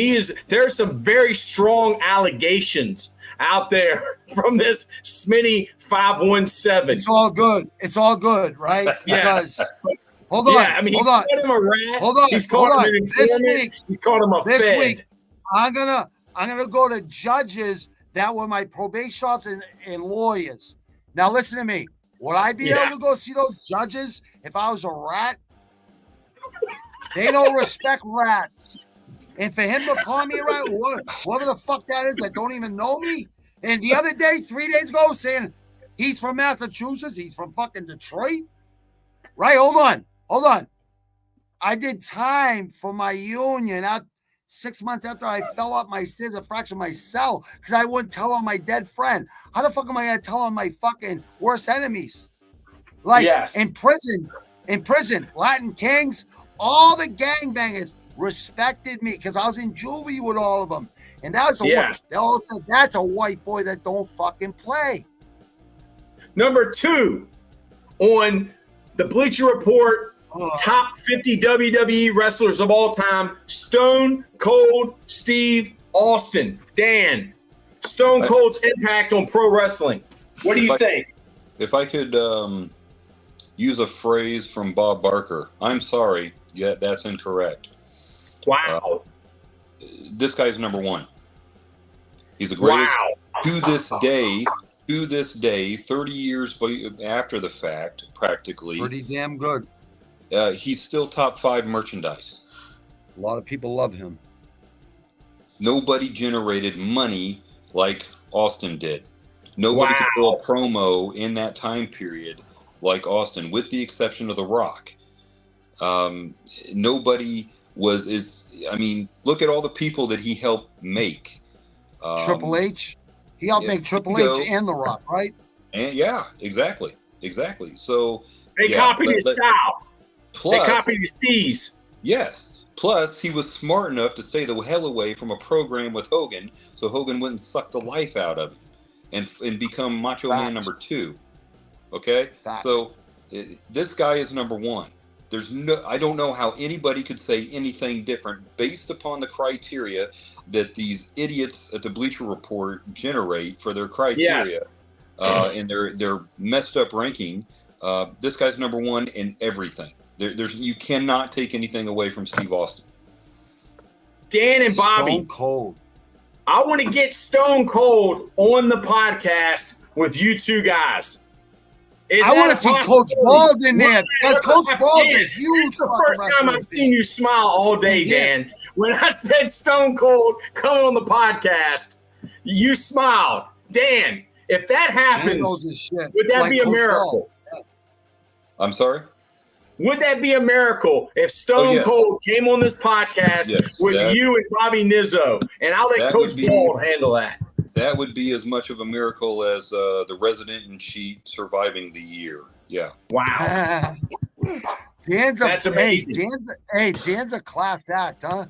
There's some very strong allegations out there from this Smitty 517. It's all good. It's all good, right? Yes. Hold on. Yeah, I mean, he's called him a rat. Hold on. He's called him an informant. He's called him a this fed. week, I'm gonna go to judges that were my probation officers and lawyers. Now listen to me. Would I be able to go see those judges if I was a rat? They don't respect rats. And for him to call me a rat, whatever the fuck that is, that don't even know me. And the other day, 3 days ago, saying he's from Massachusetts, he's from fucking Detroit. Right? Hold on. I did time for my union 6 months after I fell off my stairs and fractured my cell because I wouldn't tell on my dead friend. How the fuck am I gonna tell on my fucking worst enemies? Like in prison, Latin Kings, all the gangbangers respected me because I was in juvie with all of them. And that was they all said that's a white boy that don't fucking play. Number 2 on the Bleacher Report top 50 WWE wrestlers of all time, Stone Cold Steve Austin. Dan, Stone Cold's impact on pro wrestling. What do you think? If I could use a phrase from Bob Barker, I'm sorry, that's incorrect. Wow. This guy's number 1. He's the greatest to this day, 30 years after the fact, practically. Pretty damn good. He's still top 5 merchandise. A lot of people love him. Nobody generated money like Austin did. Nobody could throw a promo in that time period like Austin, with the exception of The Rock. Nobody look at all the people that he helped make. Triple H? He helped make Triple H and The Rock, right? And exactly. So they copied his style. They copied his steez. Yes. Plus, he was smart enough to stay the hell away from a program with Hogan, so Hogan wouldn't suck the life out of him and become Macho Man number 2. Okay? So this guy is number 1. I don't know how anybody could say anything different based upon the criteria that these idiots at the Bleacher Report generate for their criteria and their messed up ranking. This guy's number 1 in everything. You cannot take anything away from Steve Austin. Dan and Bobby. Stone Cold. I want to get Stone Cold on the podcast with you two guys. I want to see Coach Bald in there because Coach Bald's a huge. It's the first time I've seen you smile all day, Dan. When I said Stone Cold coming on the podcast, you smiled. Dan, if that happens, would that be a miracle? I'm sorry? Would that be a miracle if Stone Cold came on this podcast with you and Bobby Nizzo? And I'll let Coach Bald handle that. That would be as much of a miracle as the resident in Chief surviving the year. Yeah. Wow. That's amazing. Dan's a class act, huh?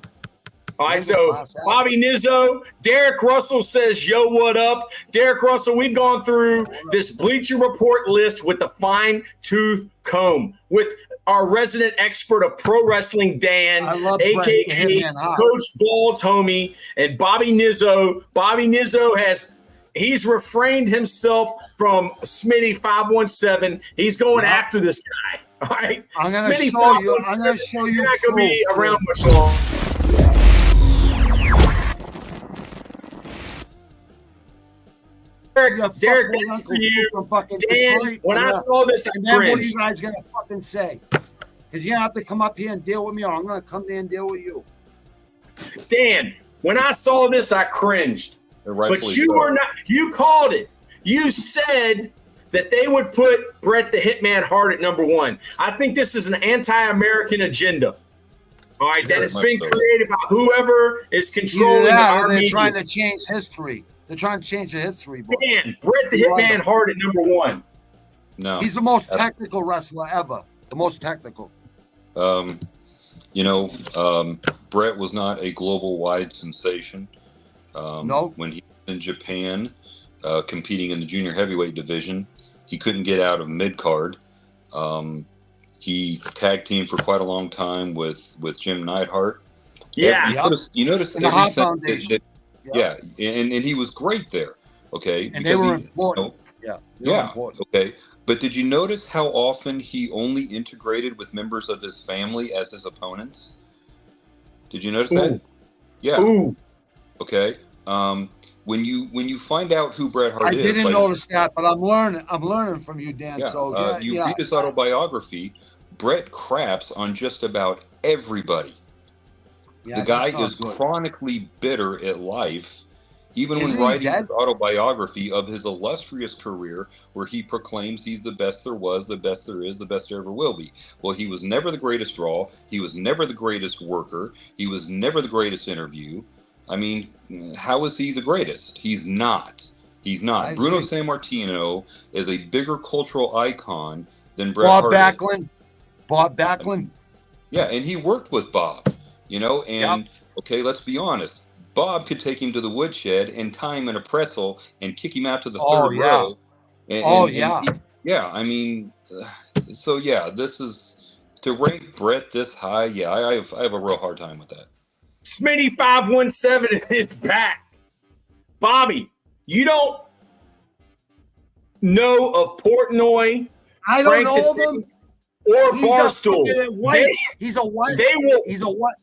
All right, so Bobby Nizzo, Derek Russell says, yo, what up? Derek Russell, we've gone through this Bleacher Report list with the fine-tooth comb with our resident expert of pro wrestling, Dan, a.k.a. Coach Bald's homie, and Bobby Nizzo. Bobby Nizzo he's refrained himself from Smitty 517. He's going after this guy. All right? I'm going to show you. I'm going to show you. You're not going to be around much longer. Derek, that's for you. Dan, when I saw this, I cringed. What are you guys going to fucking say? Because you have to come up here and deal with me, or I'm going to come there and deal with you. Dan, when I saw this, I cringed. But you were not. You called it. You said that they would put Bret the Hitman Hart at number 1. I think this is an anti-American agenda. All right, that has been created by whoever is controlling the army. They're trying to change history. They're trying to change the history book. Dan, Bret the Hitman Hart at number 1. No. He's the most technical wrestler ever. The most technical. Brett was not a global wide sensation. No. When he was in Japan, competing in the junior heavyweight division, he couldn't get out of mid card. He tag teamed for quite a long time with Jim Neidhart. Yeah. You noticed In the Hart everything Foundation. Yeah, and he was great there. Okay, And they were important. Yeah. Okay. But did you notice how often he only integrated with members of his family as his opponents? Did you notice that? Yeah. Ooh. Okay. When you find out who Bret Hart I is, didn't notice that, but I'm learning from you, Dan. Yeah. So You read his autobiography. Bret craps on just about everybody. Yeah, The guy that's not is good. chronically bitter at life. Even Isn't when he writing dead? his autobiography of his illustrious career, where he proclaims he's the best there was, the best there is, the best there ever will be. Well, he was never the greatest draw. He was never the greatest worker. He was never the greatest interview. I mean, how is he the greatest? He's not. He's not. I Bruno agree. Sammartino is a bigger cultural icon than Bret Bob Hart is. Backlund. Bob Backlund. Yeah, and he worked with Bob, and okay, let's be honest. Bob could take him to the woodshed and tie him in a pretzel and kick him out to the third row. I mean, so yeah, this is to rank Bret this high. Yeah, I have a real hard time with that. Smitty 517 is back. Bobby, you don't know of Portnoy, I don't know them. or He's Barstool. He's a white. They will. He's a what?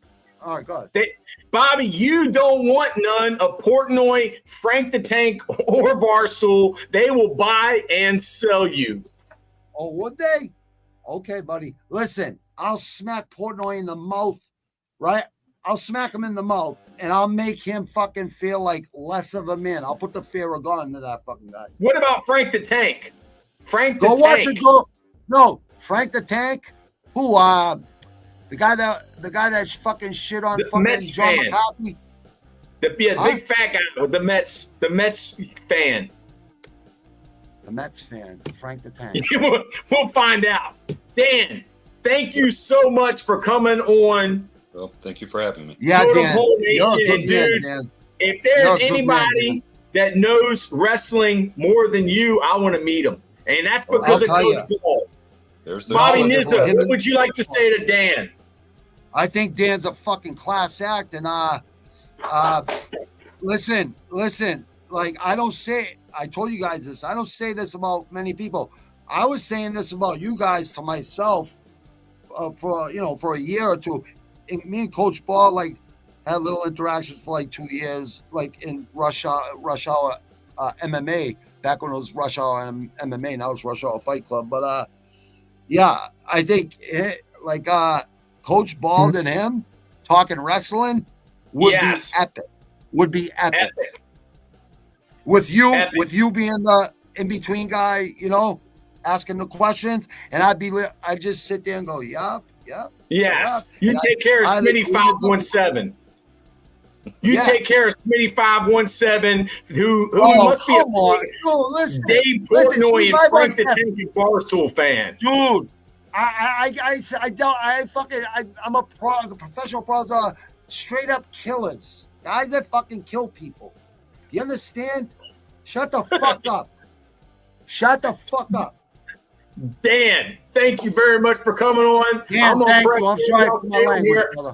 All right, go ahead. Bobby, you don't want none of Portnoy, Frank the Tank, or Barstool. They will buy and sell you. Oh, would they? Okay, buddy. Listen, I'll smack Portnoy in the mouth, right? I'll smack him in the mouth, and I'll make him fucking feel like less of a man. I'll put the fear of God into that fucking guy. What about Frank the Tank? Frank the Go Tank. watch it. Go. No, Frank the Tank. Who? The guy that fucking shit on The fucking Mets John fan. McCarthy. Big fat guy with the Mets fan. The Mets fan, Frank the Tank. We'll find out. Dan, thank you so much for coming on. Well, thank you for having me. Yeah, Total Dan. Pole You're a Nation. good And dude, man. if You're there's a good anybody man. that knows wrestling more than you, I want to meet him. And that's because of I'll tell Coach Paul. There's the Bobby knowledge of Nizza, him what and- would you like to say to Dan? I think Dan's a fucking class act, and listen. Like I told you guys this. I don't say this about many people. I was saying this about you guys to myself for a year or two. And me and Coach Ball like had little interactions for like 2 years, like in Rush Hour MMA back when it was Rush Hour MMA. Now it's Rush Hour Fight Club. But yeah, I think Coach Bald and him talking wrestling would be epic. Would be epic. With you being the in between guy, asking the questions, and I'd just sit there and go, yup. Yes. Yep. You And take care of Smitty 517. You take care of Smitty 517, who must be Dave Portnoy and Frank the Tank and Barstool fan. Dude, I'm a professional pro, straight up killers. Guys that fucking kill people. You understand? Shut the fuck up. Shut the fuck up. Dan, thank you very much for coming on. Dan, thank you. I'm sorry for my language, brother.